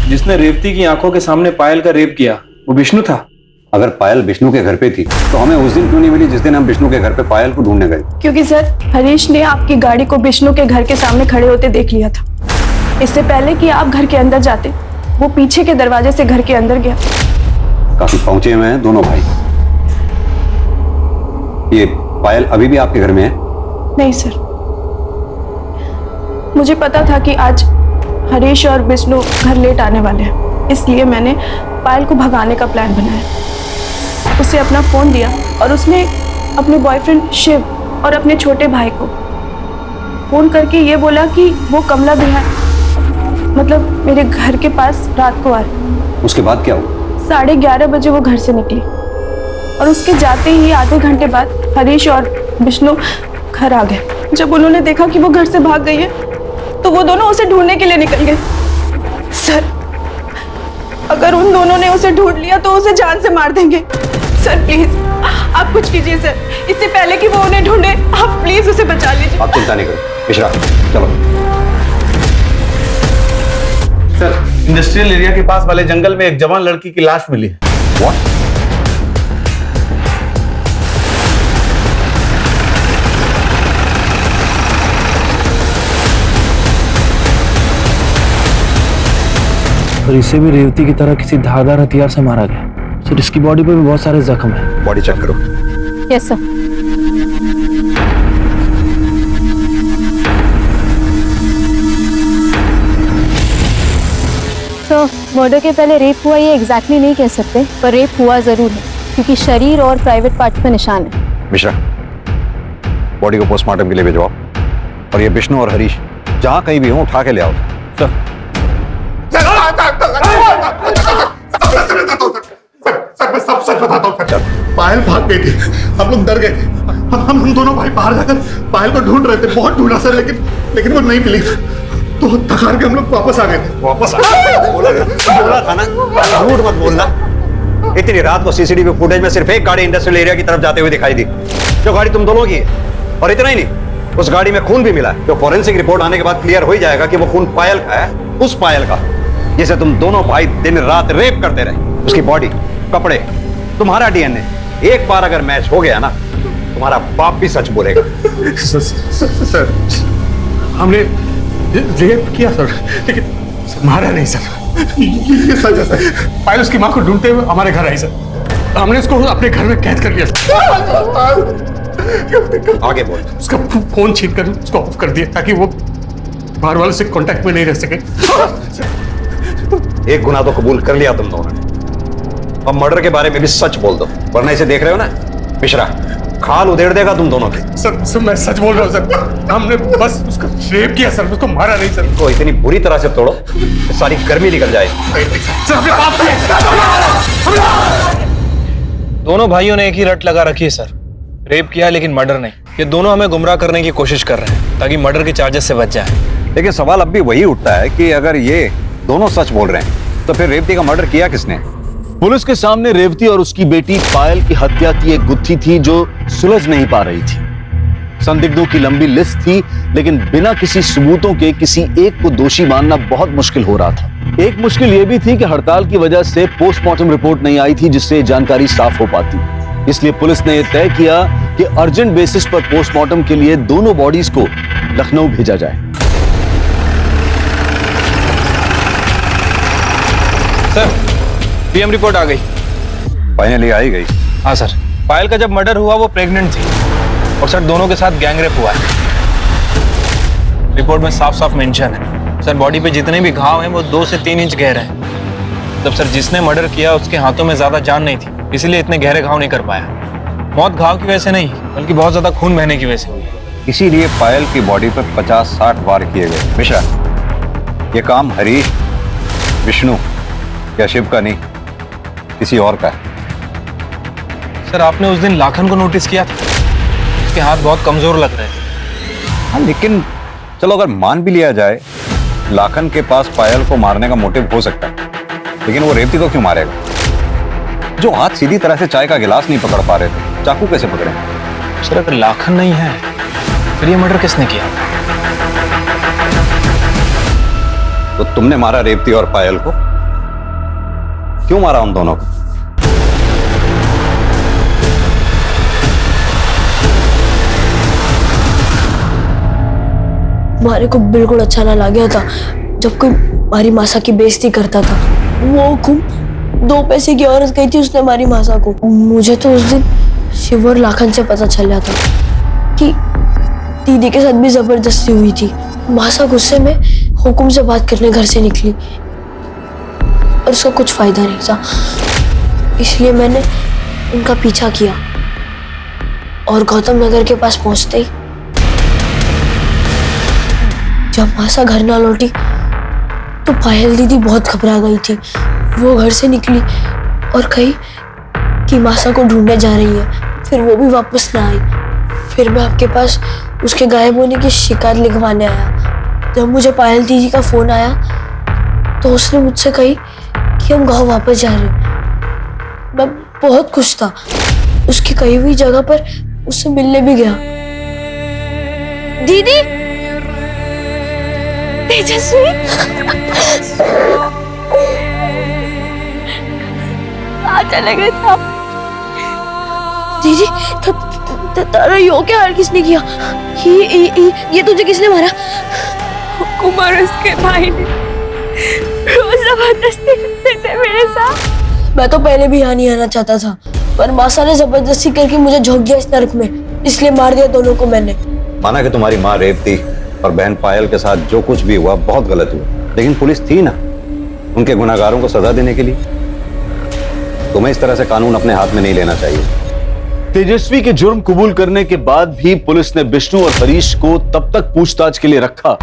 जिसने रेवती की आंखों के सामने पायल का रेप किया वो विष्णु था। अगर पायल विष्णु के घर पे थी तो हमें उस दिन क्यों नहीं मिली जिस दिन हम विष्णु के घर पे पायल को ढूंढने गए? क्योंकि सर हरीश ने आपकी गाड़ी को विष्णु के घर के सामने खड़े होते देख लिया था। इससे पहले कि आप घर के अंदर जाते वो पीछे के दरवाजे से घर के अंदर गया। काफी पहुंचे हुए हैं दोनों भाई। ये पायल अभी भी आपके घर में है? नहीं सर, मुझे पता था कि आज हरीश और विष्णु घर लेट आने वाले हैं, इसलिए मैंने पायल को भगाने का प्लान बनाया। उसे अपना फोन दिया और उसने अपने बॉयफ्रेंड शिव और अपने छोटे भाई को फोन करके ये बोला कि वो कमला बिहार मतलब मेरे घर के पास रात को आ रहे। उसके बाद क्या हुआ? 11:30 बजे वो घर से निकली और उसके जाते ही आधे घंटे बाद हरीश और विष्णु घर आ गए। जब उन्होंने देखा कि वो घर से भाग गई है तो वो दोनों उसे ढूंढने के लिए निकल गए। सर, अगर उन दोनों ने उसे ढूंढ लिया तो उसे जान से मार देंगे। सर प्लीज आप कुछ कीजिए सर, इससे पहले कि वो उन्हें ढूंढे आप प्लीज उसे बचा लीजिए। आप चिंता नहीं करो। मिश्रा चलो। सर, इंडस्ट्रियल एरिया के पास वाले जंगल में एक जवान लड़की की लाश मिली है। व्हाट? और इसे भी रेवती की तरह किसी धारदार हथियार से मारा गया। सर इसकी बॉडी पे भी बहुत सारे जख्म हैं। बॉडी चेक करो। Yes sir. सर मर्डर के पहले रेप हुआ ये एग्जैक्टली नहीं कह सकते, पर रेप हुआ जरूर है क्योंकि शरीर और प्राइवेट पार्ट पे निशान है। मिश्रा, बॉडी को पोस्टमार्टम के लिए भिजवाओ और ये विष्णु और हरीश जहां कहीं भी हो उठा के ले आओ। सर मैं सब सच बताता हूँ। पायल भाग गई थी, हम लोग डर गए थे। हम दोनों भाई बाहर जाकर पायल को ढूंढ रहे थे, बहुत ढूंढा सर, लेकिन वो नहीं मिली। तो थकार के हम लोग वापस आ गए थे। बोला था ना, झूठ मत बोलना। इतनी रात को सीसीटीवी फुटेज में सिर्फ एक गाड़ी इंडस्ट्रियल एरिया की तरफ जाते हुए दिखाई दी, जो गाड़ी तुम दोनों की है। और इतना ही नहीं, उस गाड़ी में खून भी मिला है, जो फॉरेंसिक रिपोर्ट आने के बाद क्लियर हो ही जाएगा कि वो खून पायल का है, उस पायल का जिसे तुम दोनों भाई दिन रात रेप करते रहे। उसकी बॉडी, कपड़े, तुम्हारा डीएनए एक बार अगर मैच हो गया ना, तुम्हारा बाप भी सच बोलेगा। सर हमने रेप किया सर, लेकिन मारा नहीं सर। ये सच है सर। पायल उसकी माँ को ढूंढते हुए हमारे घर आई सर। हमने उसको अपने घर में कैद कर लिया सर। आगे बोल। उसका फोन छीन कर उसको ऑफ कर दिया ताकि वो बाहर वालों से कांटेक्ट में नहीं रह सके। एक गुनाह तो कबूल कर लिया तुम दोनों ने, अब मर्डर के बारे में भी सच बोल दो, वरना इसे देख रहे हो ना मिश्रा, खाल उधेड़ देगा तुम दोनों के। सर मैं सच बोल रहा हूँ सर। हमने बस उसका रेप किया सर, उसको मारा नहीं सर। को इतनी बुरी तरह से तोड़ो कि सारी गर्मी निकल जाए। दोनों भाइयों ने एक ही रट लगा रखी है सर, रेप किया लेकिन मर्डर नहीं। ये दोनों हमें गुमराह करने की कोशिश कर रहे हैं ताकि मर्डर के चार्जेस से बच जाए। लेकिन सवाल अब भी वही उठता है कि अगर ये दोनों सच बोल रहे हैं तो फिर रेवती का मर्डर किया किसने? पुलिस के सामने रेवती और उसकी बेटी पायल की हत्या की एक गुत्थी थी जो सुलझ नहीं पा रही थी। संदिग्धों की लंबी लिस्ट थी, लेकिन बिना किसी सबूतों के किसी एक को दोषी मानना बहुत मुश्किल हो रहा था। एक मुश्किल यह भी थी कि हड़ताल की वजह से पोस्टमार्टम रिपोर्ट नहीं आई थी जिससे जानकारी साफ हो पाती। इसलिए पुलिस ने यह तय किया कि अर्जेंट बेसिस पर पोस्टमार्टम के लिए दोनों बॉडीज को लखनऊ भेजा जाए। सर, पीएम रिपोर्ट आ गई। फाइनली आई गई? हाँ सर, पायल का जब मर्डर हुआ वो प्रेग्नेंट थी और सर दोनों के साथ गैंग रेप हुआ है। रिपोर्ट में साफ साफ मेंशन है सर, बॉडी पे जितने भी घाव हैं वो 2 से 3 इंच गहरे हैं। तब सर जिसने मर्डर किया उसके हाथों में ज्यादा जान नहीं थी, इसीलिए इतने गहरे घाव नहीं कर पाया। मौत घाव की वजह से नहीं, बल्कि बहुत ज्यादा खून बहने की वजह से हुई। इसीलिए पायल की बॉडी पर 50-60 वार किए गए। मिश्रा, ये काम हरीश, विष्णु या शिव का नहीं, किसी और का है। सर आपने उस दिन लाखन को नोटिस किया था, उसके हाथ बहुत कमजोर लग रहे थे। हाँ, लेकिन चलो अगर मान भी लिया जाए लाखन के पास पायल को मारने का मोटिव हो सकता है, लेकिन वो रेवती को क्यों मारेगा? जो हाथ सीधी तरह से चाय का गिलास नहीं पकड़ पा रहे थे, चाकू कैसे पकड़े? सर अगर लाखन नहीं है फिर ये मर्डर किसने किया? तो तुमने मारा रेवती और पायल को? क्यों मारा उन दोनों को? मारे को बिल्कुल अच्छा ना लगा था जब कोई हमारी मासा की बेइज्जती करता था। वो हुकुम 2 पैसे की औरत गई थी, उसने हमारी मासा को। मुझे तो उस दिन शिव और लाखन से पता चल रहा था कि दीदी के साथ भी जबरदस्ती हुई थी। मासा गुस्से में हुकुम से बात करने घर से निकली और उसका कुछ फायदा नहीं था, इसलिए मैंने उनका पीछा किया और गौतम नगर के पास पहुंचते ही जब मासा घर ना लौटी तो पायल दीदी बहुत घबरा गई थी। वो घर से निकली और कही कि मासा को ढूंढने जा रही है, फिर वो भी वापस ना आई। फिर मैं आपके पास उसके गायब होने की शिकायत लिखवाने आया। जब मुझे पायल दीदी का फोन आया तो उसने मुझसे कही कि हम गांव वापस जा रहे हैं। मैं बहुत खुश था, उसकी कही हुई जगह पर उससे मिलने भी गया। दीदी, तेजस्वी, कहाँ चले गए थे आप? दीदी, तारा यो क्या हाल किसने किया? ये तुझे किसने मारा? कुमार उसके भाई ने रोज जबरदस्ती करते थे मेरे साथ। मैं तो पहले भी यहाँ नहीं आना चाहता था, पर मासा ने जबरदस्ती करके मुझे झोंक दिया इस नरक में, इसलिए मार दिया दोनों को मैंने। माना कि तुम्हारी माँ रेवती और बहन पायल के साथ जो कुछ भी हुआ बहुत गलत हुआ, लेकिन पुलिस थी ना, उनके गुनाहगारों को सजा देने के लिए। तुम्हें इस तरह से कानून अपने हाथ में नहीं लेना चाहिए। तेजस्वी के जुर्म कबूल करने के बाद भी पुलिस ने विष्णु और हरीश को तब तक पूछताछ के लिए रखा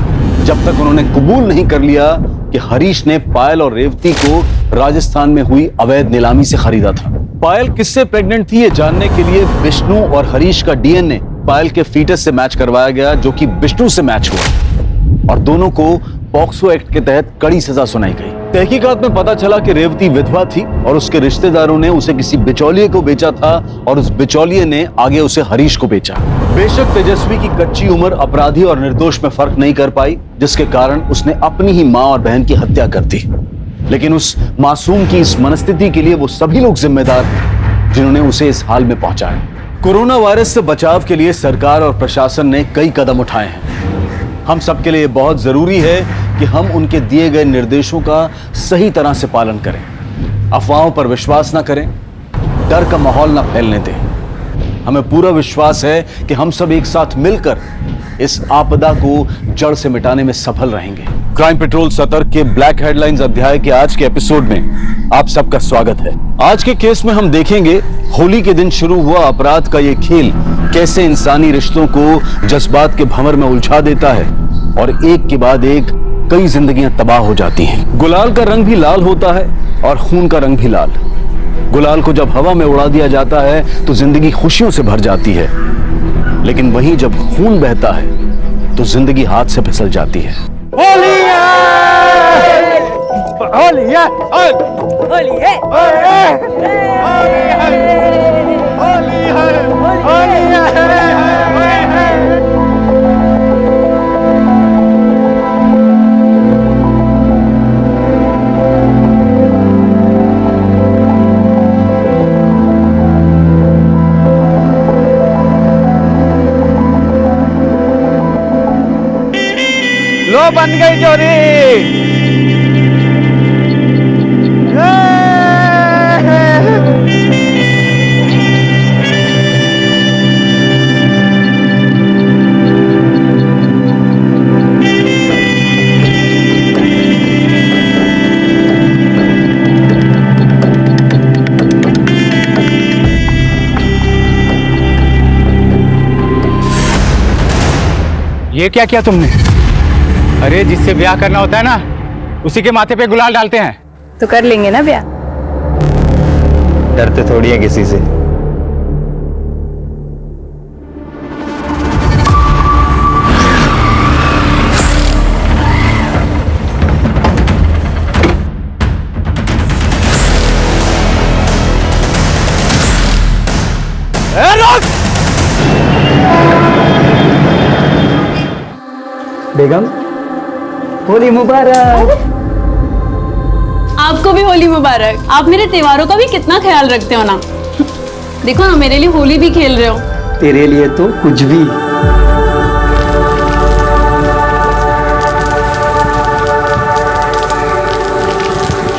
जब तक उन्होंने कबूल नहीं कर लिया कि हरीश ने पायल और रेवती को राजस्थान में हुई अवैध नीलामी से खरीदा था। पायल किससे प्रेग्नेंट थी ये जानने के लिए विष्णु और हरीश का डीएनए पायल के फीटस से मैच करवाया गया, जो कि विष्णु से मैच हुआ और दोनों को पॉक्सो एक्ट के तहत कड़ी सजा सुनाई गई। तहकीकात में पता चला कि रेवती विधवा थी और उसके रिश्तेदारों ने उसे किसी बिचौलिए को बेचा था और उस बिचौलिए ने आगे उसे हरीश को बेचा। बेशक तेजस्वी की कच्ची उम्र अपराधी और निर्दोष में फर्क नहीं कर पाई, जिसके कारण उसने अपनी ही मां और बहन की हत्या कर दी। लेकिन उस मासूम की इस मनस्थिति के लिए वो सभी लोग जिम्मेदार हैं जिन्होंने उसे इस हाल में पहुंचाया। कोरोना वायरस से बचाव के लिए सरकार और प्रशासन ने कई कदम उठाए हैं। हम सबके लिए बहुत जरूरी है कि हम उनके दिए गए निर्देशों का सही तरह से पालन करें, अफवाहों पर विश्वास न करें, डर का माहौल न फैलने दें। हमें पूरा विश्वास है कि हम सब एक साथ मिलकर इस आपदा को जड़ से मिटाने में सफल रहेंगे। क्राइम पेट्रोल सतर्क के ब्लैक हेडलाइंस अध्याय के आज के एपिसोड में आप सबका स्वागत है। आज के केस में हम देखेंगे होली के दिन शुरू हुआ अपराध का ये खेल कैसे इंसानी रिश्तों को जज्बात के भंवर में उलझा देता है और एक के बाद एक कई जिंदगियां तबाह हो जाती हैं। गुलाल का रंग भी लाल होता है और खून का रंग भी लाल। गुलाल को जब हवा में उड़ा दिया जाता है तो जिंदगी खुशियों से भर जाती है, लेकिन वहीं जब खून बहता है तो जिंदगी हाथ से फिसल जाती है। होली है! होली है! होली है! होली है! लो बन गई जोरी। ये क्या किया तुमने? अरे जिससे ब्याह करना होता है ना, उसी के माथे पे गुलाल डालते हैं। तो कर लेंगे ना ब्याह। डरते थोड़ी है किसी से। बेगम, होली मुबारक। आपको भी होली मुबारक। आप मेरे त्योहारों का भी कितना ख्याल रखते हो ना। देखो ना, मेरे लिए होली भी खेल रहे हो। तेरे लिए तो कुछ भी।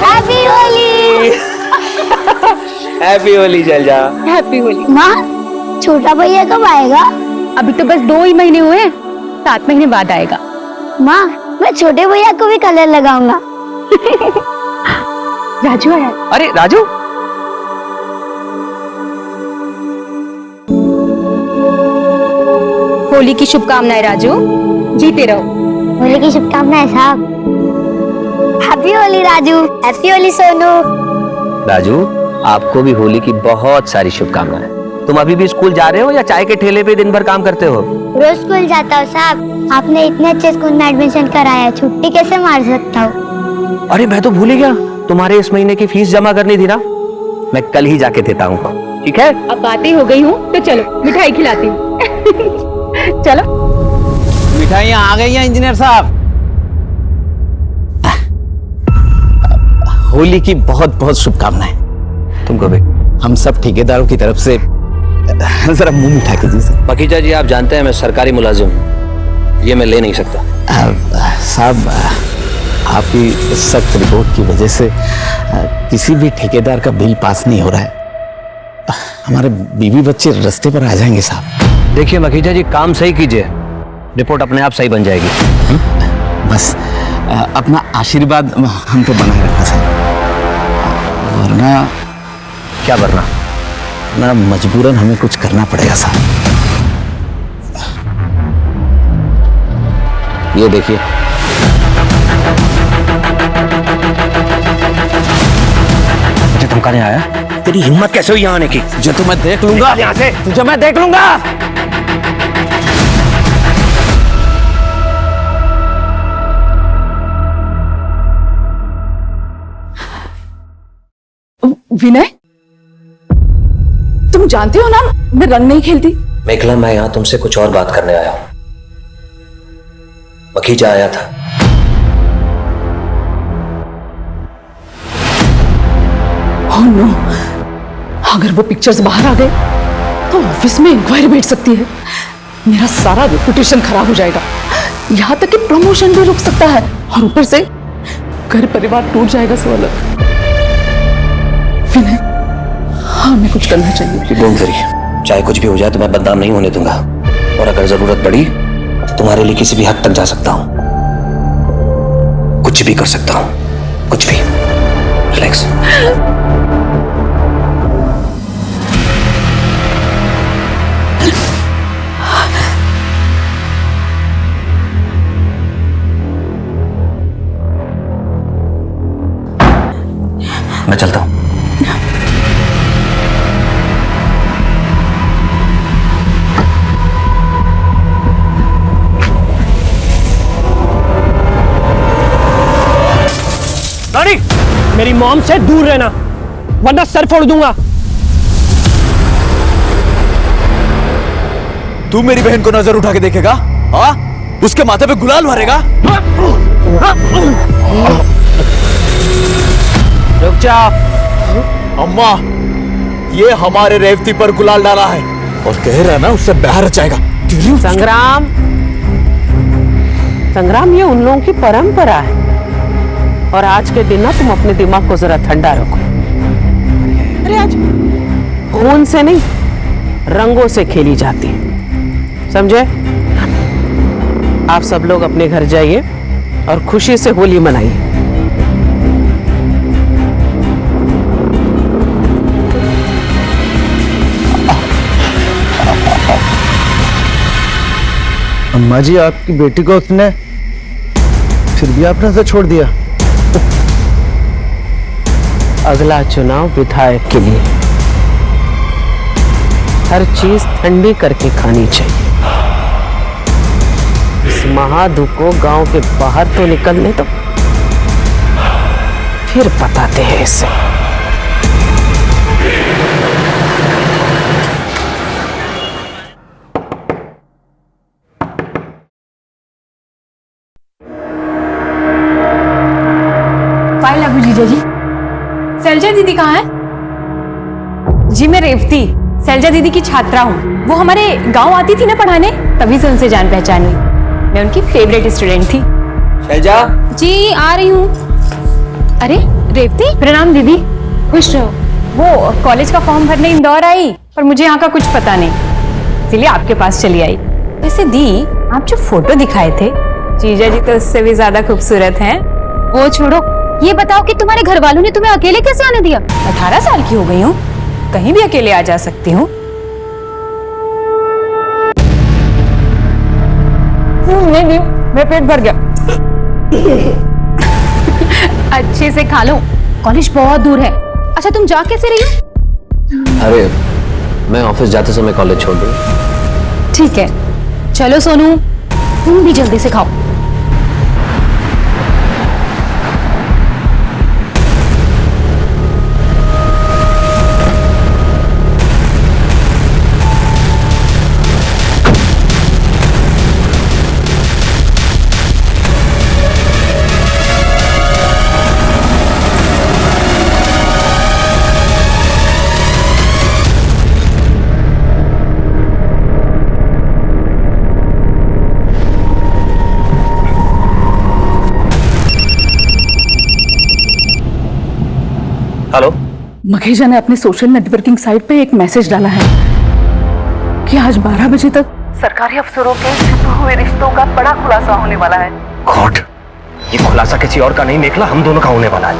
हैप्पी होली। हैप्पी होली चल जा। हैप्पी होली। माँ, छोटा भैया कब आएगा? अभी तो बस 2 ही महीने हुए, 7 महीने बाद आएगा। माँ, मैं छोटे भैया को भी कलर लगाऊंगा। राजू आया। अरे राजू, होली की शुभकामनाएं राजू, जीते रहो। होली की शुभकामनाएं साहब। हैप्पी होली राजू। हैप्पी होली सोनू। राजू, आपको भी होली की बहुत सारी शुभकामनाएं। तुम अभी भी स्कूल जा रहे हो या चाय के ठेले पे दिन भर काम करते हो? रोज स्कूल जाता हूँ साहब। आपने इतने अच्छे स्कूल में एडमिशन कराया, छुट्टी कैसे मार सकता हूँ? अरे मैं तो भूल ही गया, तुम्हारे इस महीने की फीस जमा करनी थी ना। मैं कल ही जाके देता हूँ, ठीक है? अब बातें हो गई हूँ तो चलो मिठाई खिलाती हूँ। चलो। मिठाइयाँ आ गई हैं इंजीनियर साहब। होली की बहुत बहुत शुभकामनाएं तुमको भी। हम सब ठेकेदारों की तरफ से। जरा मुंह मिठा के दीजिए। पकीजा जी, आप जानते हैं मैं सरकारी मुलाजिम, ये मैं ले नहीं सकता। साहब, आपकी सख्त रिपोर्ट की वजह से किसी भी ठेकेदार का बिल पास नहीं हो रहा है। हमारे बीवी बच्चे रास्ते पर आ जाएंगे साहब। देखिए मखीजा जी, काम सही कीजिए, रिपोर्ट अपने आप सही बन जाएगी। बस अपना आशीर्वाद हम पे बनाए रखना सर, वरना क्या वरना ना मजबूरन हमें कुछ करना पड़ेगा सर। ये देखिए, मुझे धमकाने आया? तेरी हिम्मत कैसे हुई यहाँ आने की? तुझे तो मैं देख लूंगा यहाँ से, तुझे मैं देख लूंगा। विनय, तुम जानते हो ना मैं रंग नहीं खेलती। मेघला, मैं यहां तुमसे कुछ और बात करने आया हूं। मखीजा आया था। ओह नो, अगर वो पिक्चर्स बाहर आ गए तो ऑफिस में इंक्वायरी बैठ सकती है। मेरा सारा रेपुटेशन खराब हो जाएगा, यहाँ तक कि प्रमोशन भी रुक सकता है, और ऊपर से घर परिवार टूट जाएगा सवाल। विनय, हमें कुछ करना चाहिए। डोंट वरी, चाहे कुछ भी हो जाए तो मैं बदनाम नहीं होने दूंगा, और अगर जरूरत पड़ी तो तुम्हारे लिए किसी भी हद तक जा सकता हूं, कुछ भी कर सकता हूं, कुछ भी। रिलैक्स। मैं चलता हूं। रानी, मेरी मॉम से दूर रहना, वरना सर फोड़ दूंगा। तू मेरी बहन को नजर उठा के देखेगा? हाँ, उसके माथे पे गुलाल भरेगा? रुक जा। अम्मा, ये हमारे रेवती पर गुलाल डाला है और कह रहा ना उससे ब्याह रचाएगा। संग्राम, संग्राम, ये उन लोगों की परंपरा है, और आज के दिन ना तुम अपने दिमाग को जरा ठंडा रखो। अरे आज खून से नहीं, रंगों से खेली जाती है, समझे? आप सब लोग अपने घर जाइए और खुशी से होली मनाइए। अम्मा जी, आपकी बेटी को उसने फिर भी आपने से छोड़ दिया। अगला चुनाव विधायक के लिए, हर चीज ठंडी करके खानी चाहिए। इस महाधुप को गांव के बाहर तो निकलने दो, फिर बताते हैं इसे। फाइल लागू जीजा जी। शैलजा दीदी कहाँ है? जी मैं रेवती, शैलजा दीदी की छात्रा हूँ। वो हमारे गांव आती थी ना पढ़ाने, तभी से उनसे जान पहचान हुई। मैं उनकी फेवरेट स्टूडेंट थी। शैलजा जी आ रही हूँ। अरे रेवती, प्रणाम दीदी। खुश रहो। वो कॉलेज का फॉर्म भरने इंदौर आई, पर मुझे यहाँ का कुछ पता नहीं, इसीलिए आपके पास चली आई। वैसे दी, आप जो फोटो दिखाए थे, जीजा जी तो उससे भी ज्यादा खूबसूरत हैं। वो छोड़ो, ये बताओ कि तुम्हारे घर वालों ने तुम्हें अकेले कैसे आने दिया? 18 साल की हो गई हूँ, कहीं भी अकेले आ जा सकती हूँ। नहीं, मेरा पेट भर गया। अच्छे से खा लो, कॉलेज बहुत दूर है। अच्छा तुम जा कैसे रही हो? अरे मैं ऑफिस जाते समय कॉलेज छोड़ दूँ। ठीक है, चलो सोनू, तुम भी जल्दी से खाओ। हेलो, मखीजा ने अपने सोशल नेटवर्किंग साइट पे एक मैसेज डाला है कि आज 12 बजे तक सरकारी अफसरों के छुपे हुए रिश्तों का बड़ा खुलासा होने वाला है। गॉड, ये खुलासा किसी और का नहीं निकला, हम दोनों का होने वाला है।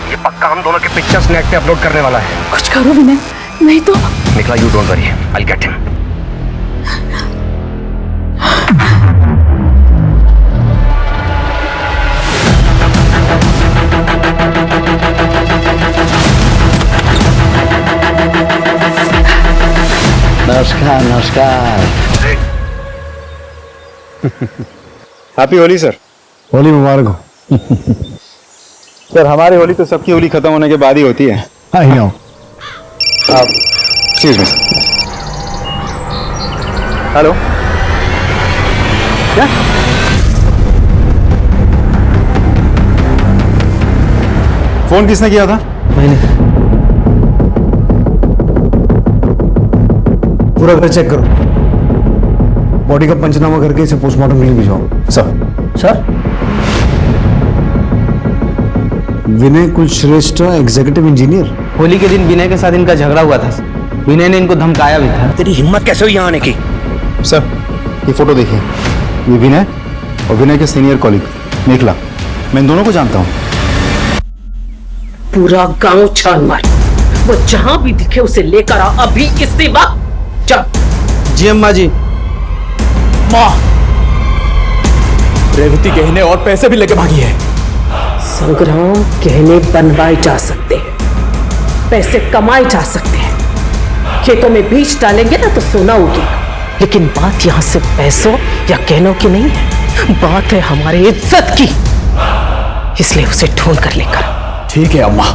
ये पक्का हम दोनों के पिक्चर्स नेट पे अपलोड करने वाला है। कुछ करो विनय, नहीं तो। निकला, you don't worry, I will get him. नमस्कार नमस्कार। Happy Holi sir. होली मुबारक हो। सर हमारी होली तो सबकी होली खत्म होने के बाद ही होती है। I know. आप एक्सक्यूज मी। हेलो, क्या? फोन किसने किया था? मैंने। पूरा घर चेक करो, बॉडी का पंचनामा करके इसे पोस्टमार्टम के लिए भिजवाओ। सर विनय कुलश्रेष्ठ, एग्जीक्यूटिव इंजीनियर। होली के दिन विनय के साथ इनका झगड़ा हुआ था। विनय ने इनको धमकाया भी था। तेरी हिम्मत कैसे हुई यहाँ आने की? सर ये फोटो देखिए, ये विनय और विनय के सीनियर कॉलीग मेखला, मैं इन दोनों को जानता हूँ। पूरा गांव छान मार, वो जहां भी दिखे उसे लेकर आ अभी इसी वक्त। चल। जी अम्मा जी। माँ, रेवती गहने और पैसे भी लेके भागी है। संग्राम, गहने बनवाए जा सकते हैं, पैसे कमाए जा सकते हैं, खेतों में बीज डालेंगे ना तो सोना उगेगा, लेकिन बात यहां से पैसों या गहनों की नहीं है, बात है हमारी इज्जत की। इसलिए उसे ढूंढ कर लेकर। ठीक है अम्मा।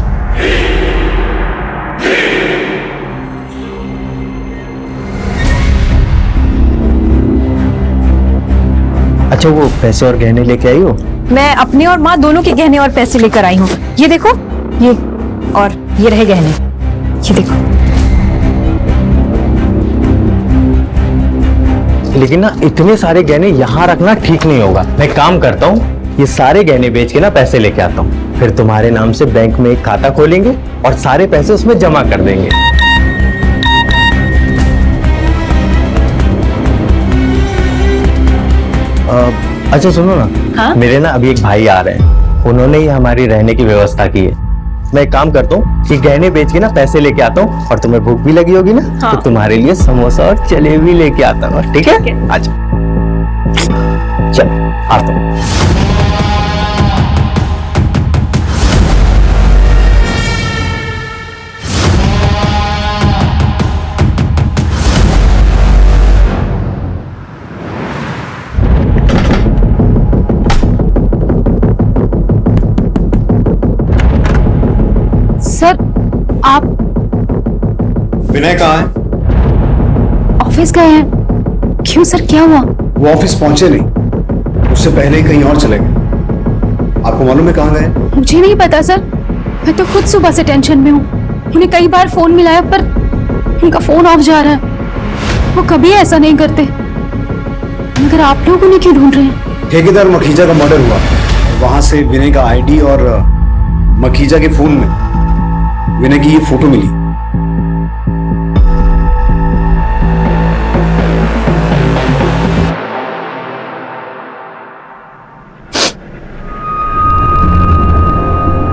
अच्छा, वो पैसे और गहने लेके आई हो? मैं अपने और माँ दोनों के गहने और पैसे लेकर आई हूँ। ये देखो, ये और ये रहे गहने, ये देखो। लेकिन ना इतने सारे गहने यहाँ रखना ठीक नहीं होगा। मैं काम करता हूँ, ये सारे गहने बेच के ना पैसे लेके आता हूँ, फिर तुम्हारे नाम से बैंक में एक खाता खोलेंगे और सारे पैसे उसमें जमा कर देंगे। अच्छा सुनो ना। हाँ? मेरे ना अभी एक भाई आ रहे हैं, उन्होंने ही हमारी रहने की व्यवस्था की है। मैं एक काम करता हूँ कि गहने बेच के ना पैसे लेके आता हूँ, और तुम्हें भूख भी लगी होगी ना। हाँ। तो तुम्हारे लिए समोसा और जलेबी लेके आता हूँ। ठीक है? अच्छा चल आता हूँ। सर, आप विनय कहाँ है? ऑफिस गए हैं। क्यों सर, क्या हुआ? वो ऑफिस पहुंचे नहीं, उससे पहले ही कहीं और चले गए। आपको मालूम है कहाँ गए? मुझे नहीं पता सर, मैं तो खुद सुबह से टेंशन में हूँ। उन्हें कई बार फोन मिलाया पर उनका फोन ऑफ जा रहा है। वो कभी ऐसा नहीं करते। मगर आप लोग उन्हें क्यों ढूंढ रहे हैं? ठेकेदार मखीजा का मर्डर हुआ, वहां से विनय का आईडी और मखीजा के फोन में विनय की ये फोटो मिली।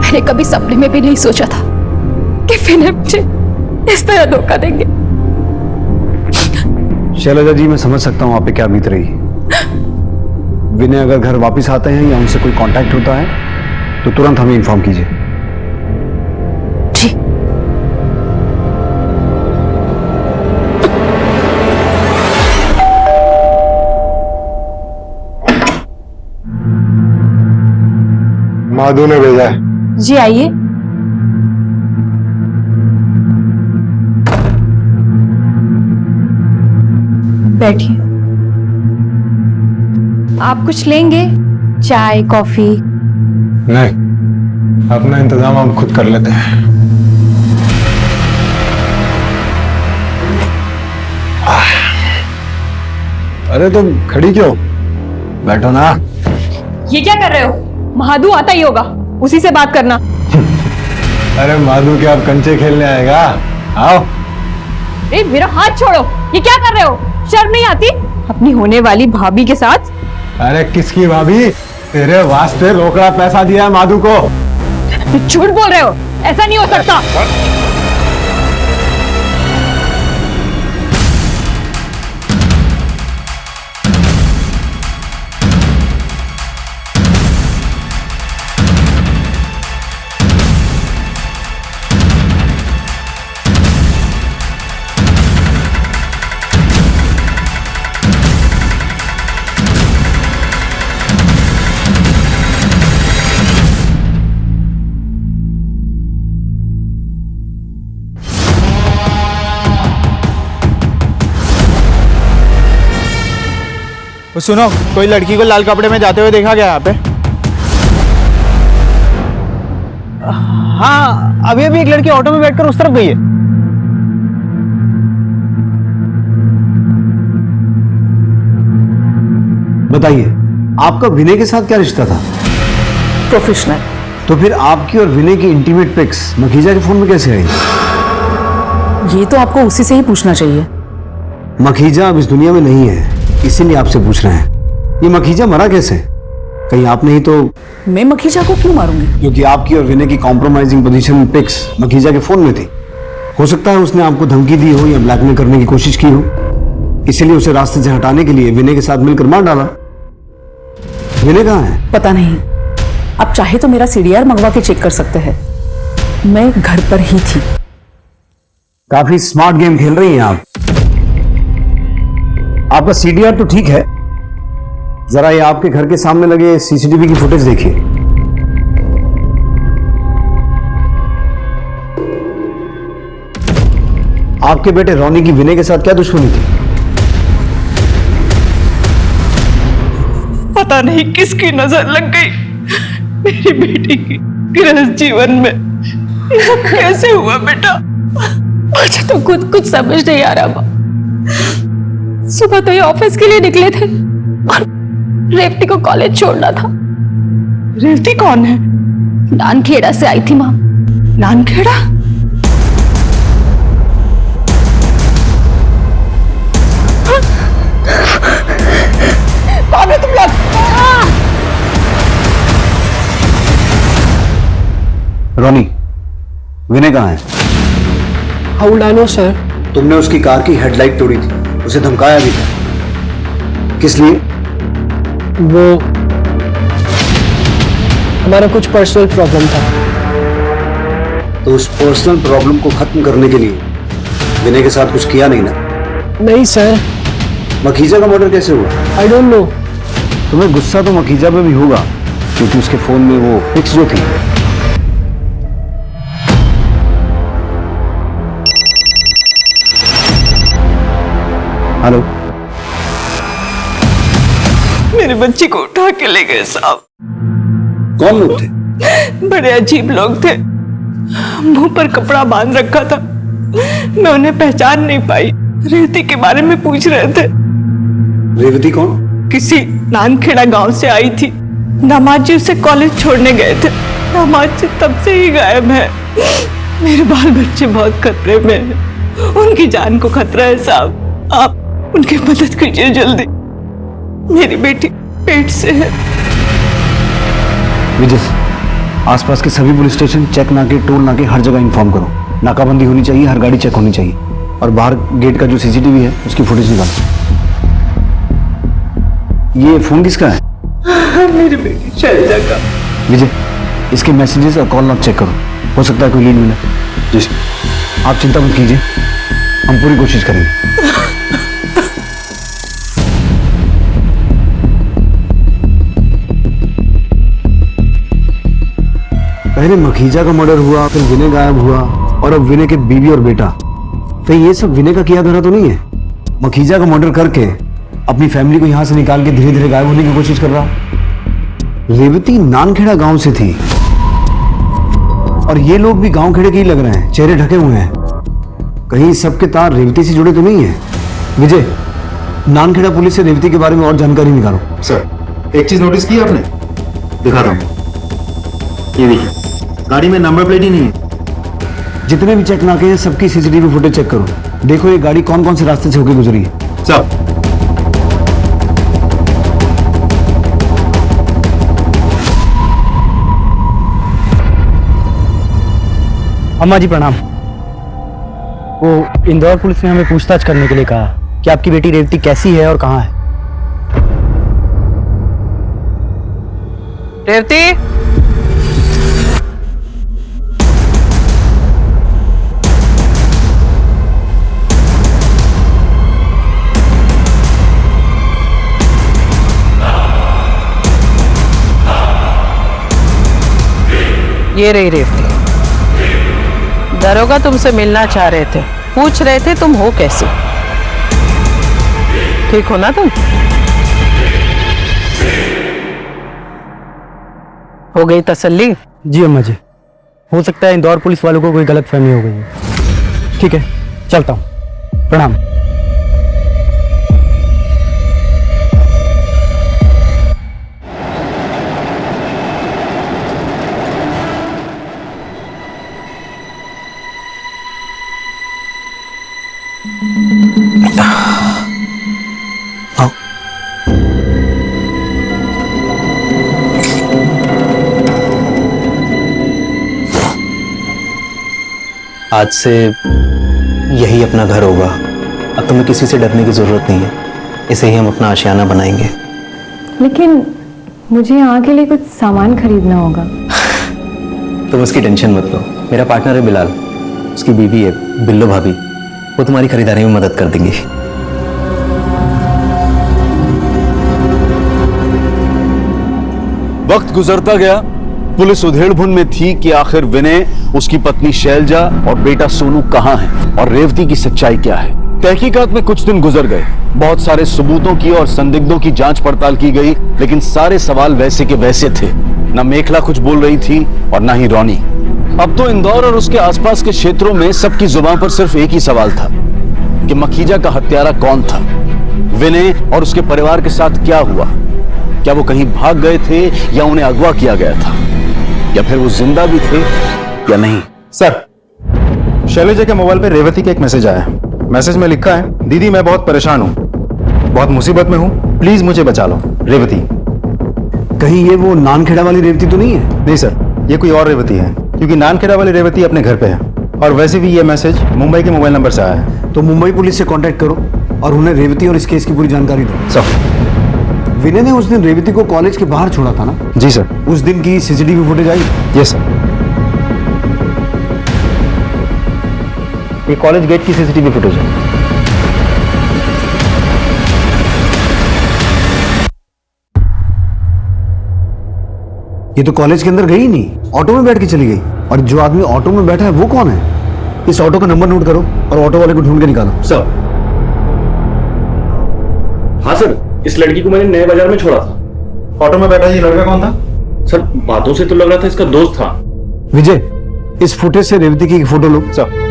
मैंने कभी सपने में भी नहीं सोचा था कि विनय मुझे इस तरह धोखा देंगे। शैलजा जी, मैं समझ सकता हूँ आप पे क्या बीत रही है। विनय अगर घर वापस आते हैं या उनसे कोई कांटेक्ट होता है तो तुरंत हमें इन्फॉर्म कीजिए। जी। माधु ने भेजा है। जी आइए। बैठिए। आप कुछ लेंगे? चाय, कॉफी? नहीं, अपना इंतजाम हम खुद कर लेते हैं। अरे तुम खड़ी क्यों? बैठो ना। ये क्या कर रहे हो? महादू आता ही होगा, उसी से बात करना। अरे माधु क्या आप कंचे खेलने आएगा? आओ। अरे मेरा हाथ छोड़ो, ये क्या कर रहे हो? शर्म नहीं आती अपनी होने वाली भाभी के साथ? अरे किसकी भाभी? तेरे वास्ते रोकड़ा पैसा दिया है माधु को। झूठ बोल रहे हो, ऐसा नहीं हो सकता। सुनो, कोई लड़की को लाल कपड़े में जाते हुए देखा गया यहाँ पे? हाँ, अभी अभी एक लड़की ऑटो में बैठकर उस तरफ गई है। बताइए, आपका विनय के साथ क्या रिश्ता था? प्रोफेशनल। तो फिर आपकी और विनय की इंटीमेट पिक्स मखीजा के फोन में कैसे आई? ये तो आपको उसी से ही पूछना चाहिए। मखीजा अब इस दुनिया में नहीं है, इसीलिए आपसे पूछ रहे हैं। ये मखीजा मरा कैसे? कहीं आप नहीं तो? मैं मखीजा को क्यों मारूंगी? क्योंकि आपकी और विनय की कॉम्प्रोमाइजिंग पोजीशन पिक्स मखीजा के फोन में थी। हो सकता है उसने आपको धमकी दी हो या ब्लैकमेल करने की कोशिश की हो, इसीलिए उसे रास्ते से हटाने के लिए विनय के साथ मिलकर मार डाला। विनय कहाँ है? पता नहीं, आप चाहे तो मेरा सीडीआर मंगवा के चेक कर सकते हैं। मैं घर पर ही थी। काफी स्मार्ट गेम खेल रही हैं आप। आपका सीडीआर तो ठीक है, जरा ये आपके घर के सामने लगे सीसीटीवी की फुटेज देखिए। आपके बेटे रोनी की विनय के साथ क्या दुश्मनी थी? पता नहीं किसकी नजर लग गई मेरी बेटी की गृहस्थ जीवन में। ये सब कैसे हुआ बेटा? मुझे तो खुद कुछ समझ नहीं आ रहा। सुबह तो ये ऑफिस के लिए निकले थे और रेवती को कॉलेज छोड़ना था। रेवती कौन है? नानखेड़ा से आई थी माँ। नानखेड़ा? कौन है तुम लोग? रोनी, विनय कहाँ है? हाउडानो सर। तुमने उसकी कार की हेडलाइट तोड़ी थी, उसे धमकाया भी था। किस लिए? वो हमारा कुछ पर्सनल प्रॉब्लम था। तो उस पर्सनल प्रॉब्लम को खत्म करने के लिए विनय के साथ कुछ किया नहीं ना? नहीं सर। मखीजा का मर्डर कैसे हुआ? I don't know. तुम्हें गुस्सा तो मखीजा पे भी होगा, क्योंकि उसके फोन में वो पिक्स जो थी। हेलो, मेरे बच्ची को उठा के ले गए साहब। कौन लोग थे? बड़े अजीब लोग थे, मुंह पर कपड़ा बांध रखा था। मैं उन्हें पहचान नहीं पाई। रेवती के बारे में पूछ रहे थे। रेवती कौन? किसी नानखेड़ा गांव से आई थी। दामाद जी उसे कॉलेज छोड़ने गए थे। दामाद जी तब से ही गायब है। मेरे बाल बच्चे बहुत खतरे में हैं। उनकी जान को खतरा है साहब। आप उनकी मदद कीजिए जल्दी। मेरी बेटी पेट से है। विजय, आसपास के सभी पुलिस स्टेशन, चेक नाके, टोल नाके, हर जगह इन्फॉर्म करो। नाकाबंदी होनी चाहिए, हर गाड़ी चेक होनी चाहिए, और बाहर गेट का जो सीसीटीवी है उसकी फुटेज निकालो। ये फोन किसका है? मेरी बेटी शैलजा का। विजय, इसके मैसेजेस और कॉल लॉग चेक करो, हो सकता है कोई लीड मिले। जी, आप चिंता मत कीजिए, हम पूरी कोशिश करेंगे। पहले मखीजा का मर्डर हुआ, फिर विनय गायब हुआ, और अब विनय के बीवी और बेटा। तो ये सब विनय का किया धरा तो नहीं है? मखीजा का मर्डर करके अपनी फैमिली को यहां से निकाल के धीरे धीरे गायब होने की कोशिश कर रहा। रेवती नानखेड़ा गांव से थी, और ये लोग भी गांव खेड़े के ही लग रहे हैं, चेहरे ढके हुए हैं। कहीं सबके तार रेवती से जुड़े तो नहीं है? विजय, नानखेड़ा पुलिस से रेवती के बारे में और जानकारी निकालो। सर, एक चीज नोटिस की आपने? दिखा रहा हूँ, ये देखिए, गाड़ी में नंबर प्लेट ही नहीं है। जितने भी चेक नाके हैं सबकी सीसीटीवी फुटेज चेक करो, देखो ये गाड़ी कौन कौन से रास्ते से होकर गुजरी है। साहब, अम्मा जी प्रणाम। वो इंदौर पुलिस ने हमें पूछताछ करने के लिए कहा कि आपकी बेटी रेवती कैसी है और कहाँ है। रेवती, ये रही रेवती। दरोगा तुमसे मिलना चाह रहे थे, पूछ रहे थे तुम हो कैसे, ठीक हो ना तुम? हो गई तसल्ली? जी अम्मा जी, हो सकता है इंदौर पुलिस वालों को कोई गलतफहमी हो गई है। ठीक है, चलता हूँ। प्रणाम। आज से यही अपना घर होगा। अब तुम्हें किसी से डरने की जरूरत नहीं है। इसे ही हम अपना आशियाना बनाएंगे। लेकिन मुझे यहाँ के लिए कुछ सामान खरीदना होगा। तुम उसकी टेंशन मत लो। मेरा पार्टनर है बिलाल, उसकी बीवी है बिल्लो भाभी, वो तुम्हारी खरीदारी में मदद कर देंगी। वक्त गुजरता गया। पुलिस उधेड़बुन में थी कि आखिर विनय, उसकी पत्नी शैलजा और बेटा सोनू कहां हैं और रेवती की सच्चाई क्या है। तहकीकात में कुछ दिन गुजर गए। बहुत सारे सबूतों की और संदिग्धों की जांच पड़ताल की गई, लेकिन सारे सवाल वैसे के वैसे थे। न मेखला कुछ बोल रही थी और न ही रोनी। अब तो इंदौर और उसके आसपास के क्षेत्रों में सबकी जुबान पर सिर्फ एक ही सवाल था कि मखीजा का हत्यारा कौन था। विनय और उसके परिवार के साथ क्या हुआ? क्या वो कहीं भाग गए थे या उन्हें अगवा किया गया था, या फिर वो जिंदा भी थे या नहीं? सर, शैलजा के मोबाइल पे रेवती का एक मैसेज आया है। मैसेज में लिखा है, दीदी मैं बहुत परेशान हूँ, बहुत मुसीबत में हूँ, प्लीज मुझे बचा लो। रेवती। कहीं ये वो नानखेड़ा वाली रेवती तो नहीं है? नहीं सर, ये कोई और रेवती है, क्योंकि नानखेड़ा वाली रेवती अपने घर पे है। और वैसे भी ये मैसेज मुंबई के मोबाइल नंबर से आया है। तो मुंबई पुलिस से कांटेक्ट करो और उन्हें रेवती और इस केस की पूरी जानकारी दो। सर, विनय ने उस दिन रेवती को कॉलेज के बाहर छोड़ा था ना? जी सर। उस दिन की CCTV footage I? Yes sir. ये कॉलेज गेट की सीसीटीवी फुटेज है। ये तो कॉलेज के अंदर गई ही नहीं, ऑटो में बैठ के चली गई। और जो आदमी ऑटो में बैठा है वो कौन है? इस ऑटो का नंबर नोट करो और ऑटो वाले को ढूंढ के निकालो। सर। हाँ सर, इस लड़की को मैंने नए बाजार में छोड़ा था। ऑटो में बैठा ये लड़का कौन था? सर, बातों से तो लग रहा था इसका दोस्त था। विजय, इस फुटेज से रेवती की एक फोटो लो। सर।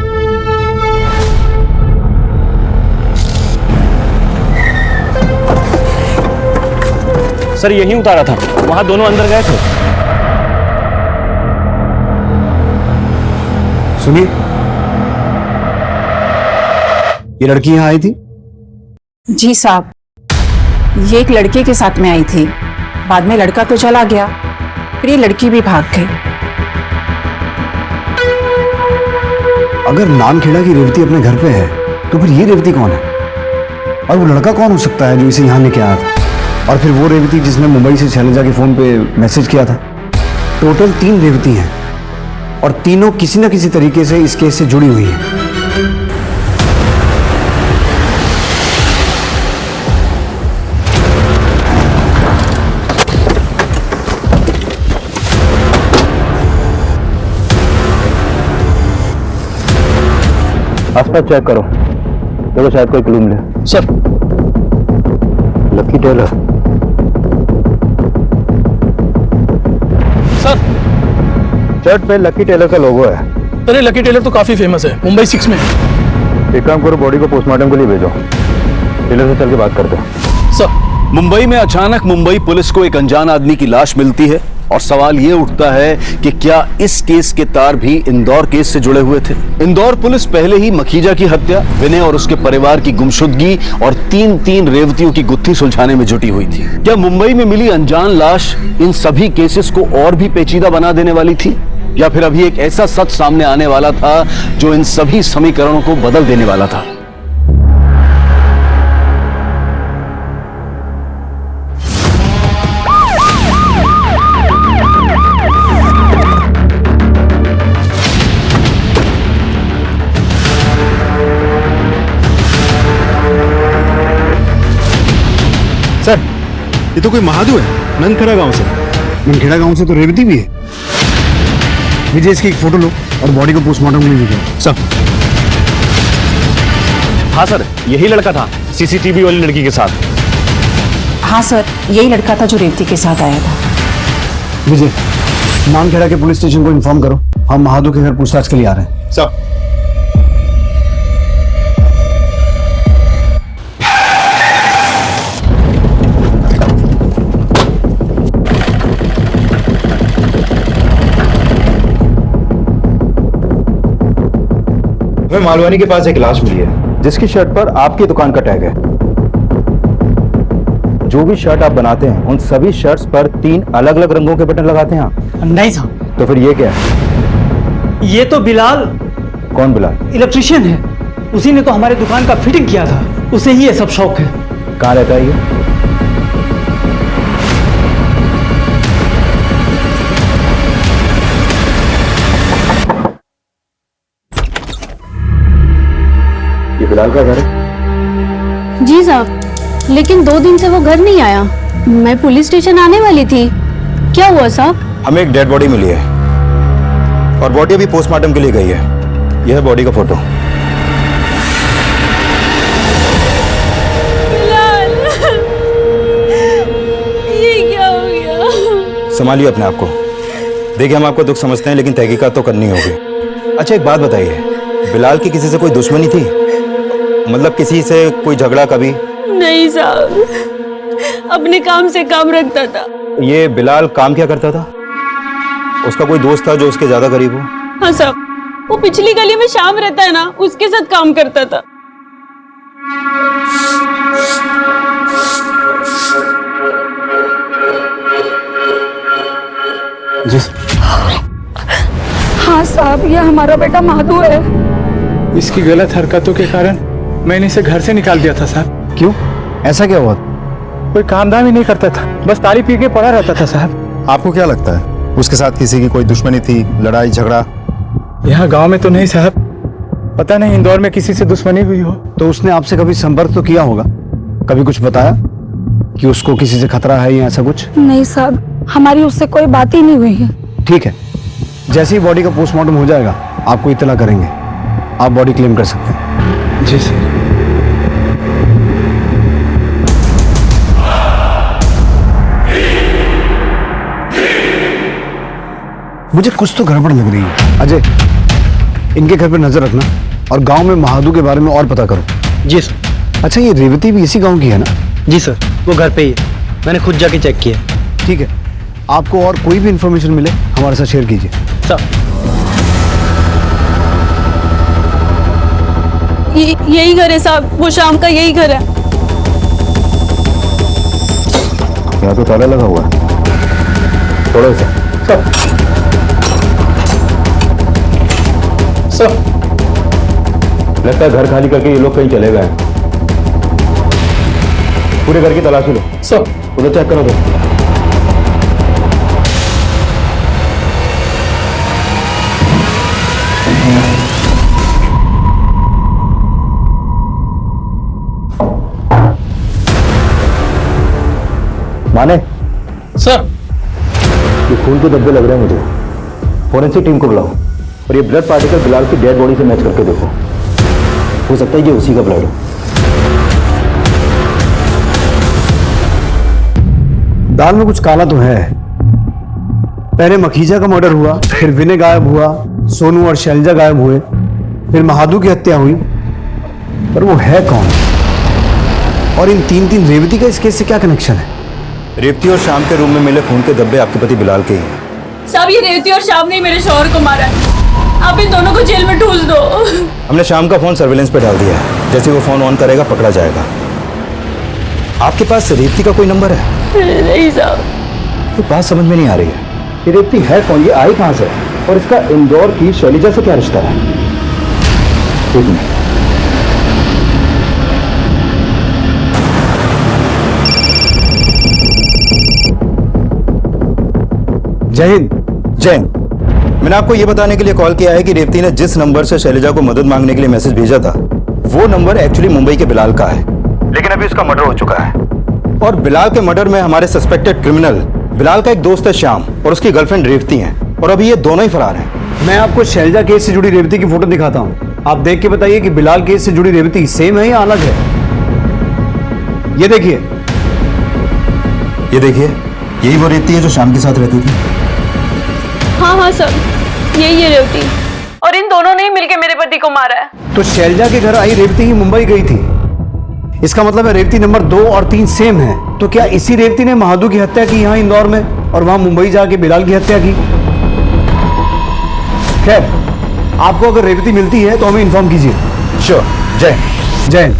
सर, यहीं उतारा था, वहां दोनों अंदर गए थे। सुनिए, ये लड़की यहां आई थी? जी साहब, ये एक लड़के के साथ में आई थी। बाद में लड़का तो चला गया, फिर ये लड़की भी भाग गई। अगर नानखेड़ा की रेवती अपने घर पे है तो फिर ये रेवती कौन है? और वो लड़का कौन हो सकता है जो इसे यहाँ लेके आया था? और फिर वो रेवती जिसने मुंबई से शैलजा के फोन पे मैसेज किया था। टोटल 3 रेवती हैं और तीनों किसी न किसी तरीके से इस केस से जुड़ी हुई हैं। आसपास चेक करो, देखो शायद कोई क्लू मिले। Sir. Lucky Tailor. Sir, shirt पे लकी टेलर का लोगो है। अरे लकी टेलर तो काफी फेमस है, मुंबई 6 में। एक काम करो, बॉडी को पोस्टमार्टम के लिए भेजो। टेलर से चल के बात करते हैं। सर। मुंबई में अचानक मुंबई पुलिस को एक अनजान आदमी की लाश मिलती है और सवाल ये उठता है कि क्या इस केस के तार भी इंदौर केस से जुड़े हुए थे? इंदौर पुलिस पहले ही मखीजा की हत्या, विनय और उसके परिवार की गुमशुदगी और 3 रेवतियों की गुत्थी सुलझाने में जुटी हुई थी। क्या मुंबई में मिली अनजान लाश इन सभी केसेस को और भी पेचीदा बना देने वाली थी? या फिर अभी एक ऐसा सच सामने आने वाला था जो इन सभी समीकरणों को बदल देने वाला था? सर, ये तो कोई महादू है, नंदखेड़ा गांव से। नंदखेड़ा गांव से तो रेवती भी है। विजय, इसकी एक फोटो लो और बॉडी को पोस्टमार्टम के लिए भेजो। सर। हाँ सर, यही लड़का था सीसीटीवी वाली लड़की के साथ। हाँ सर, यही लड़का था जो रेवती के साथ आया था। विजय, नानखेड़ा के पुलिस स्टेशन को इन्फॉर्म करो, हम महादू के घर पूछताछ के लिए आ रहे हैं। सर। हमें मालवानी के पास एक लाश मिली है जिसकी शर्ट पर आपकी दुकान का टैग है। जो भी शर्ट आप बनाते हैं उन सभी शर्ट्स पर 3 अलग अलग रंगों के बटन लगाते हैं आप? नहीं साहब। तो फिर ये क्या है? ये तो बिलाल। कौन बिलाल? इलेक्ट्रिशियन है, उसी ने तो हमारे दुकान का फिटिंग किया था, उसे ही ये सब शौक है। कहाँ रहता है ये? ये बिलाल का घर है? जी साहब, लेकिन 2 दिन से वो घर नहीं आया। मैं पुलिस स्टेशन आने वाली थी। क्या हुआ साहब? हमें एक डेड बॉडी मिली है और बॉडी अभी पोस्टमार्टम के लिए गई है। यह है बॉडी का फोटो। बिलाल, ये क्या हो गया? संभालिए अपने आप को। देखिए, हम आपको दुख समझते हैं लेकिन तहकीकात तो करनी होगी। अच्छा, एक बात बताइए, बिलाल की किसी से कोई दुश्मनी थी? मतलब किसी से कोई झगड़ा कभी? नहीं साहब, अपने काम से काम रखता था। ये बिलाल काम क्या करता था? उसका कोई दोस्त था जो उसके ज्यादा करीब हो? हाँ साहब, वो पिछली गली में शाम रहता है ना, उसके साथ काम करता था। जी। हाँ साहब, ये हमारा बेटा महादू है। इसकी गलत हरकतों के कारण मैंने इसे घर से निकाल दिया था साहब। क्यों? ऐसा क्या हुआ? कोई काम धाम ही नहीं करता था, बस ताली पी के पड़ा रहता था साहब। आपको क्या लगता है उसके साथ किसी की कोई दुश्मनी थी, लड़ाई झगड़ा? यहाँ गांव में तो नहीं साहब, पता नहीं इंदौर में किसी से दुश्मनी हुई हो। तो उसने आपसे कभी संपर्क तो किया होगा, कभी कुछ बताया कि उसको किसी से खतरा है या ऐसा कुछ? नहीं साहब, हमारी उससे कोई बात ही नहीं हुई है। ठीक है, जैसे ही बॉडी का पोस्टमार्टम हो जाएगा आपको इत्तला करेंगे, आप बॉडी क्लेम कर सकते हैं। जी सर। मुझे कुछ तो गड़बड़ लग रही है। अजय, इनके घर पर नजर रखना और गांव में महादू के बारे में और पता करो। जी सर। अच्छा, ये रेवती भी इसी गांव की है ना? जी सर, वो घर पे ही है, मैंने खुद जाके चेक किया। ठीक है, आपको और कोई भी इंफॉर्मेशन मिले हमारे साथ शेयर कीजिए। सर। यही घर है साहब, वो शाम का यही घर है। यहाँ तो ताला लगा हुआ है। थोड़ा सा सब लगता है घर खाली करके ये लोग कहीं चले गए। पूरे घर की तलाशी लो। सब उधर चेक करो तो। माने सर, ये खून के धब्बे लग रहे हैं मुझे। फोरेंसिक टीम को बुलाओ और ये ब्लड पार्टिकल बिलाल की डेड बॉडी से मैच करके देखो। हो सकता है ये उसी का ब्लड हो। दाल में कुछ काला तो है। पहले मखीजा का मर्डर हुआ, फिर विनय गायब हुआ, सोनू और शैलजा गायब हुए, फिर महादू की हत्या हुई, पर वो है कौन? और इन 3 रेवती का इस केस से क्या कनेक्शन है? रेवती और शाम के रूम में मिले खून के धब्बे आपके पति बिलाल के ही हैं। साहब, ये रेवती और शाम ने मेरे शौहर को मारा है। आप इन दोनों को जेल में ठूस दो। हमने शाम का फोन सर्विलेंस पे डाल दिया है, जैसे वो फोन ऑन करेगा पकड़ा जाएगा। आपके पास रेवती का कोई नंबर है? नहीं साहब। ये बात समझ में नहीं आ रही है। ये रेवती है कौन? ये आई कहां से? और इसका इंदौर की शैलजा से क्या रिश्ता है? एक मिनट। जय हिंद। जय हिंद। मैंने आपको यह बताने के लिए कॉल किया है कि रेवती ने जिस नंबर से शैलजा को मदद मांगने के लिए मैसेज भेजा था, वो नंबर एक्चुअली मुंबई के बिलाल का है, लेकिन अभी उसका मर्डर हो चुका है। और बिलाल के मर्डर में हमारे सस्पेक्टेड क्रिमिनल बिलाल का एक दोस्त है श्याम और उसकी गर्लफ्रेंड रेवती है, और अभी ये दोनों ही फरार हैं। मैं आपको शैलजा केस से जुड़ी रेवती की फोटो दिखाता हूँ, आप देख के बताइए कि बिलाल केस से जुड़ी रेवती सेम है या अलग है। ये देखिए, ये देखिए, यही वो रेवती है जो श्याम के साथ रहती थी। हाँ सर, यही है रेवती, और इन दोनों ने ही मिलकर मेरे पति को मारा है। तो शैलजा के घर आई रेवती ही मुंबई गई थी, इसका मतलब है रेवती नंबर 2 और 3 सेम है। तो क्या इसी रेवती ने महादू की हत्या की यहाँ इंदौर में और वहां मुंबई जाके बिलाल की हत्या की? खैर, आपको अगर रेवती मिलती है तो हमें इन्फॉर्म कीजिए। श्योर। जय जय।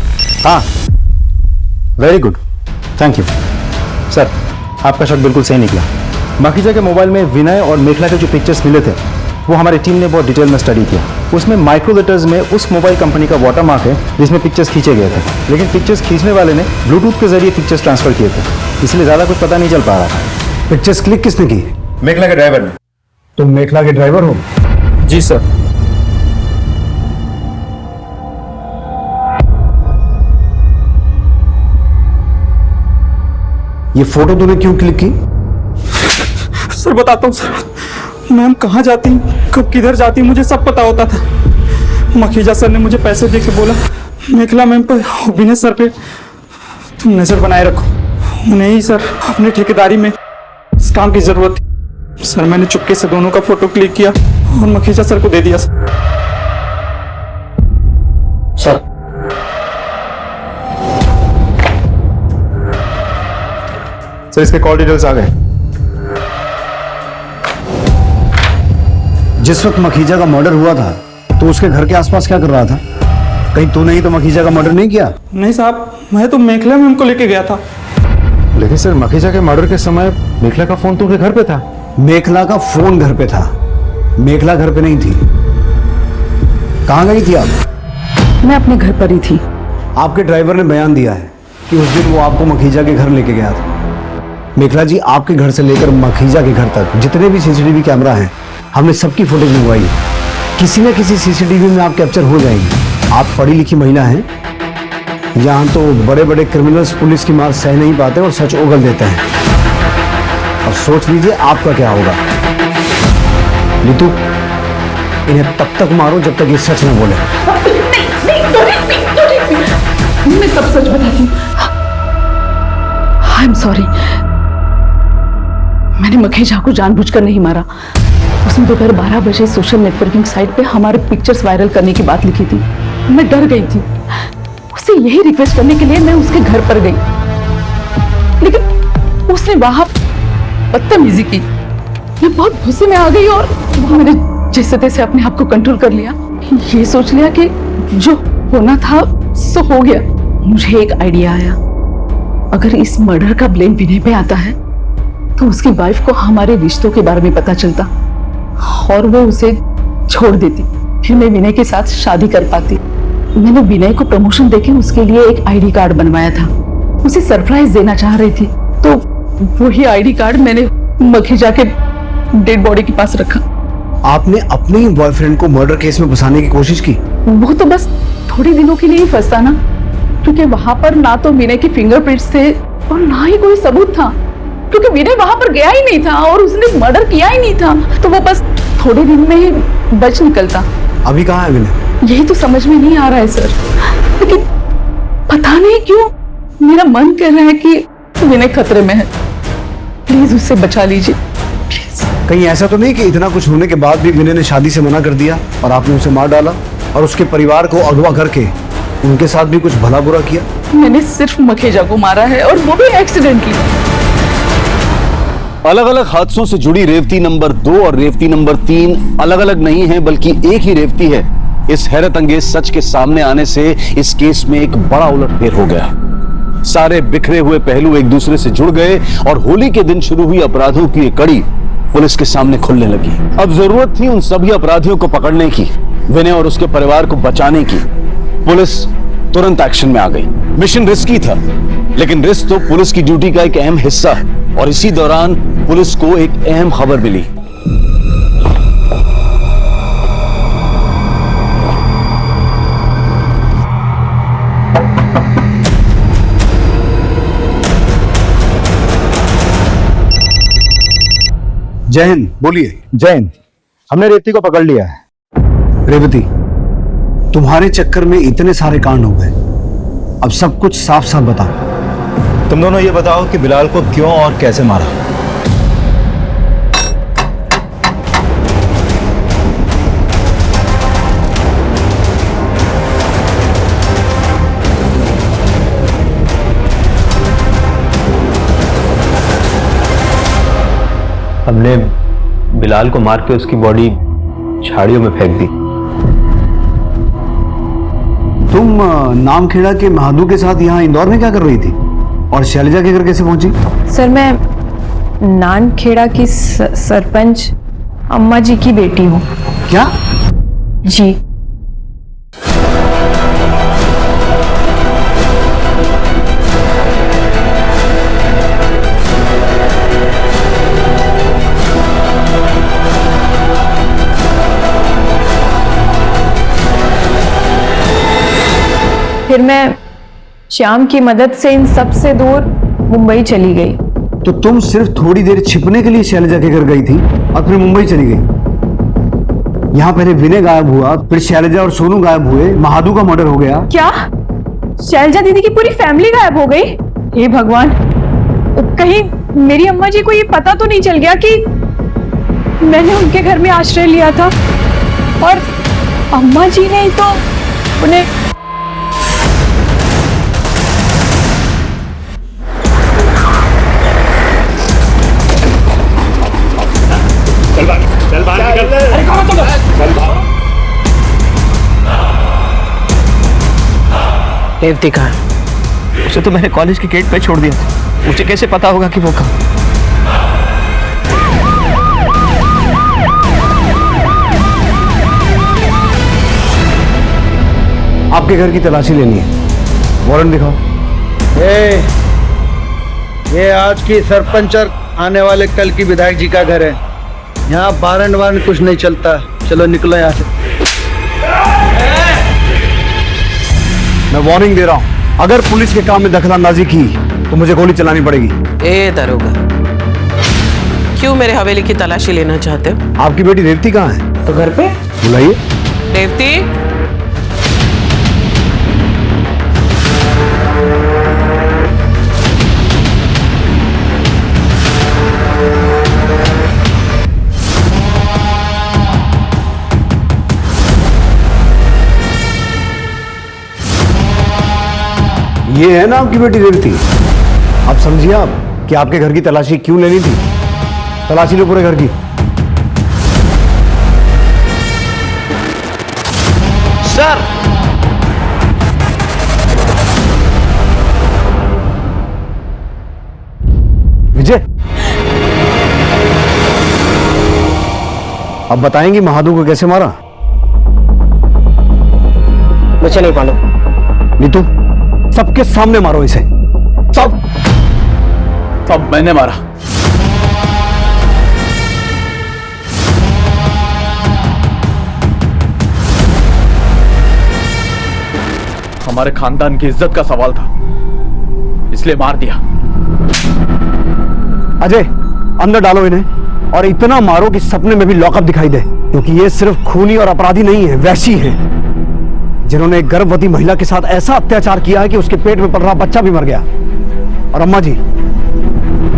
हाँ, very good, thank you sir. आपका शक बिल्कुल सही निकला। माखीजा के मोबाइल में विनय और मेखला के जो पिक्चर्स मिले थे, वो हमारी टीम ने बहुत डिटेल में स्टडी किया। उसमें माइक्रो लेटर्स में उस मोबाइल कंपनी का वाटरमार्क है जिसमें पिक्चर्स खींचे गए थे, लेकिन पिक्चर्स खींचने वाले ने ब्लूटूथ के जरिए पिक्चर्स ट्रांसफर किए थे, इसलिए ज़्यादा कुछ पता नहीं चल पा रहा था। पिक्चर्स क्लिक किसने की? मेखला के ड्राइवर ने। तुम मेखला के ड्राइवर हो? जी सर। ये फोटो तूने क्यों क्लिक की? सर बताता हूँ सर, मैम कहाँ जाती कब किधर जाती मुझे सब पता होता था। मखीजा सर ने मुझे पैसे दे के बोला मेखला मैम पर, विनय सर पे तुम नजर बनाए रखो, उन्हें ही सर अपनी ठेकेदारी में इस काम की जरूरत थी। सर मैंने चुपके से दोनों का फोटो क्लिक किया और मखीजा सर को दे दिया। सर सर इसके कॉल डिटेल्स आ गए। जिस वक्त मखीजा का मर्डर हुआ था तो उसके घर के आसपास क्या कर रहा था? कहीं तूने ही तो मखीजा का मर्डर नहीं किया? नहीं साहब, मैं तो मेखला मैम को लेके गया था। लेकिन सर मखीजा के मर्डर के समय मेखला का फोन तो उनके घर पे था। मेखला का फोन घर पे था, मेखला घर पे नहीं थी। कहाँ गई थी आप? मैं अपने घर पर ही थी। आपके ड्राइवर ने बयान दिया है कि उस दिन वो आपको मखीजा के घर लेके गया था। मेखला जी, आपके घर से लेकर मखीजा के घर तक जितने भी सीसीटीवी कैमरा हैं, हमने सबकी फुटेज मंगवाई है। किसी न किसी सीसीटीवी में आप कैप्चर हो जाएंगे। आप पढ़ी लिखी महिला हैं, यहाँ तो बड़े बड़े क्रिमिनल्स पुलिस की मार सह नहीं पाते और सच उगल देते हैं। और सोच लीजिए आपका क्या होगा। नीतू, इन्हें तब तक मारो जब तक ये सच न बोले। मैं सब सच बताती हूँ। आई एम सॉरी, मैंने मखीजा को जानबूझकर नहीं मारा। उसने दोपहर 12 बजे सोशल नेटवर्किंग साइट पे हमारे पिक्चर्स वायरल करने की बात लिखी थी। मैं डर गई थी। उससे यही रिक्वेस्ट करने के लिए मैं उसके घर पर गई, लेकिन उसने वहां बदतमीजी की। मैं बहुत गुस्से में आ गई और मैंने जैसे तैसे अपने आप को कंट्रोल कर लिया। ये सोच लिया कि जो होना था सो हो गया। मुझे एक आइडिया आया, अगर इस मर्डर का ब्लेम विनय पे आता है तो उसकी वाइफ को हमारे रिश्तों के बारे में पता चलता और वो उसे छोड़ देती, फिर मैं विनय के साथ शादी कर पाती। मैंने विनय को प्रमोशन देके उसके लिए एक आईडी कार्ड बनवाया था। उसे सरप्राइज देना चाह रही थी, तो वही आईडी कार्ड मैंने मखीजा के डेड बॉडी के पास रखा। आपने अपने ही बॉयफ्रेंड को मर्डर केस में फंसाने की कोशिश की? वो तो बस थोड़े दिनों के लिए ही फंसता ना, क्योंकि वहां पर ना तो विनय की फिंगरप्रिंट्स थे और ना ही कोई सबूत था, क्योंकि विनय वहां पर गया ही नहीं था और उसने मर्डर किया ही नहीं था। तो वो बस थोड़े दिन में ही बच निकलता। अभी कहाँ है विनय? यही तो समझ में नहीं आ रहा है सर, लेकिन पता नहीं क्यों मेरा मन कह रहा है कि विनय खतरे में है। प्लीज उससे बचा लीजिए। कहीं ऐसा तो नहीं कि इतना कुछ होने के बाद भी विनय ने शादी से मना कर दिया और आपने उसे मार डाला और उसके परिवार को अगवा करके उनके साथ भी कुछ भला बुरा किया? मैंने सिर्फ मखीजा को मारा है और वो भी एक्सीडेंटली। अलग अलग हादसों से जुड़ी रेवती नंबर 2 और रेवती नंबर 3 अलग अलग नहीं है, बल्कि एक ही रेवती है। इस हैरत अंगेज सच के सामने आने से इस केस में एक बड़ा उलटफेर हो गया। सारे बिखरे हुए पहलू एक दूसरे से जुड़ गए और होली के दिन शुरू हुई अपराधों की ये कड़ी पुलिस के सामने खुलने लगी। अब जरूरत थी उन सभी अपराधियों को पकड़ने की, विनय और उसके परिवार को बचाने की। पुलिस तुरंत एक्शन में आ गई। मिशन रिस्की था, लेकिन रिस्क तो पुलिस की ड्यूटी का एक अहम हिस्सा है। और इसी दौरान पुलिस को एक अहम खबर मिली। जय हिंद। बोलिए। जय हिंद। हमने रेवती को पकड़ लिया है। रेवती, तुम्हारे चक्कर में इतने सारे कांड हो गए, अब सब कुछ साफ साफ बताओ। तुम दोनों ये बताओ कि बिलाल को क्यों और कैसे मारा। हमने बिलाल को मार के उसकी बॉडी झाड़ियों में फेंक दी। तुम नामखेड़ा के महादू के साथ यहाँ इंदौर में क्या कर रही थी और शैलजा के घर कैसे पहुंची? सर, मैं नानखेड़ा की सरपंच अम्मा जी की बेटी हूँ। क्या? जी। फिर मैं श्याम की मदद से इन सब से दूर मुंबई चली गई। तो तुम सिर्फ थोड़ी देर छिपने के लिए शैलजा के घर गई थी और फिर मुंबई चली गई। यहाँ पहले विनय गायब हुआ, फिर शैलजा और सोनू गायब हुए, महादू का मर्डर हो गया। क्या शैलजा दीदी की पूरी फैमिली गायब हो गई? हे भगवान, कहीं मेरी अम्मा जी को ये पता तो नहीं चल गया कि मैंने उनके घर में आश्रय लिया था और अम्मा जी ने तो उन्हें चल बाहर निकल। अरे कौन है तुम? चल बाहर। रेवती कहाँ? उसे तो मैंने कॉलेज के गेट पे छोड़ दिया था। मुझे कैसे पता होगा कि वो कहाँ? आपके घर की तलाशी लेनी है, वारंट दिखाओ। ये आज की सरपंच और आने वाले कल की विधायक जी का घर है। यहाँ वारंट कुछ नहीं चलता। चलो निकलो यहाँ से। मैं वार्निंग दे रहा हूँ, अगर पुलिस के काम में दखलंदाजी की तो मुझे गोली चलानी पड़ेगी। ए दरोगा, क्यों मेरे हवेली की तलाशी लेना चाहते हो? आपकी बेटी रेवती कहाँ है? तो घर पे। बुलाइए। रेवती, ये है ना आपकी बेटी रेवती। अब समझिए आप कि आपके घर की तलाशी क्यों लेनी थी। तलाशी लो पूरे घर की। सर, विजय, अब बताएंगी महादू को कैसे मारा? मुझे नहीं मालूम। नीतू, सबके सामने मारो इसे। सब मैंने मारा। हमारे खानदान की इज्जत का सवाल था, इसलिए मार दिया। अजय, अंदर डालो इन्हें और इतना मारो कि सपने में भी लॉकअप दिखाई दे, क्योंकि ये सिर्फ खूनी और अपराधी नहीं है, वैसी है जिन्होंने एक गर्भवती महिला के साथ ऐसा अत्याचार किया है कि उसके पेट में पल रहा बच्चा भी मर गया। और अम्मा जी,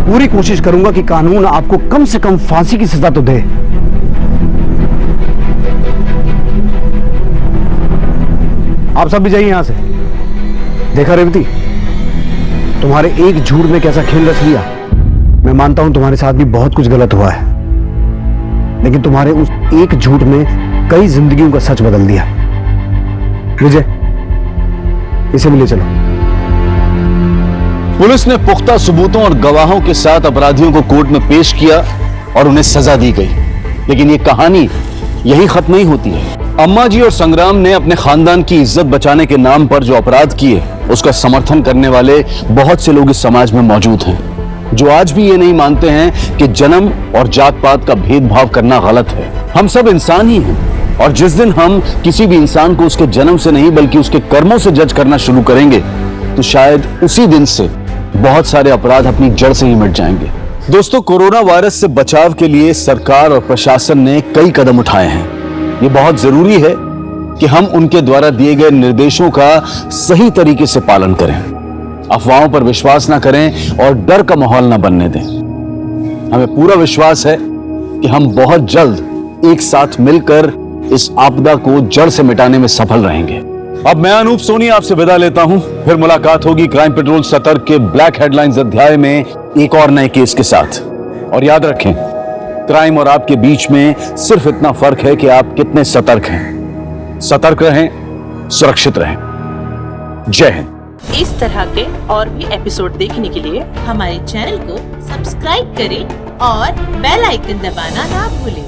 पूरी कोशिश करूंगा कि कानून आपको कम से कम फांसी की सजा तो दे। आप सब भी जाइए यहां से। देखा रेवती, तुम्हारे एक झूठ में कैसा खेल रच लिया। मैं मानता हूं तुम्हारे साथ भी बहुत कुछ गलत हुआ है, लेकिन तुम्हारे उस एक झूठ में कई जिंदगियों का सच बदल दिया। विजय, इसे भी ले चलो। पुलिस ने पुख्ता सबूतों और गवाहों के साथ अपराधियों को कोर्ट में पेश किया और उन्हें सजा दी गई। लेकिन ये कहानी यही खत्म नहीं होती है। अम्मा जी और संग्राम ने अपने खानदान की इज्जत बचाने के नाम पर जो अपराध किए, उसका समर्थन करने वाले बहुत से लोग इस समाज में मौजूद हैं, जो आज भी ये नहीं मानते हैं कि जन्म और जात पात का भेदभाव करना गलत है। हम सब इंसान ही हैं, और जिस दिन हम किसी भी इंसान को उसके जन्म से नहीं बल्कि उसके कर्मों से जज करना शुरू करेंगे, तो शायद उसी दिन से बहुत सारे अपराध अपनी जड़ से ही मिट जाएंगे। दोस्तों, कोरोना वायरस से बचाव के लिए सरकार और प्रशासन ने कई कदम उठाए हैं। ये बहुत जरूरी है कि हम उनके द्वारा दिए गए निर्देशों का सही तरीके से पालन करें, अफवाहों पर विश्वास ना करें और डर का माहौल ना बनने दें। हमें पूरा विश्वास है कि हम बहुत जल्द एक साथ मिलकर इस आपदा को जड़ से मिटाने में सफल रहेंगे। अब मैं अनूप सोनी आपसे विदा लेता हूं। फिर मुलाकात होगी क्राइम पेट्रोल सतर्क के ब्लैक हेडलाइंस अध्याय में एक और नए केस के साथ। और याद रखें, क्राइम और आपके बीच में सिर्फ इतना फर्क है कि आप कितने सतर्क हैं। सतर्क रहें, सुरक्षित रहें। जय हिंद। इस तरह के और भी एपिसोड देखने के लिए हमारे चैनल को सब्सक्राइब करें और बेल आइकन दबाना ना भूलें।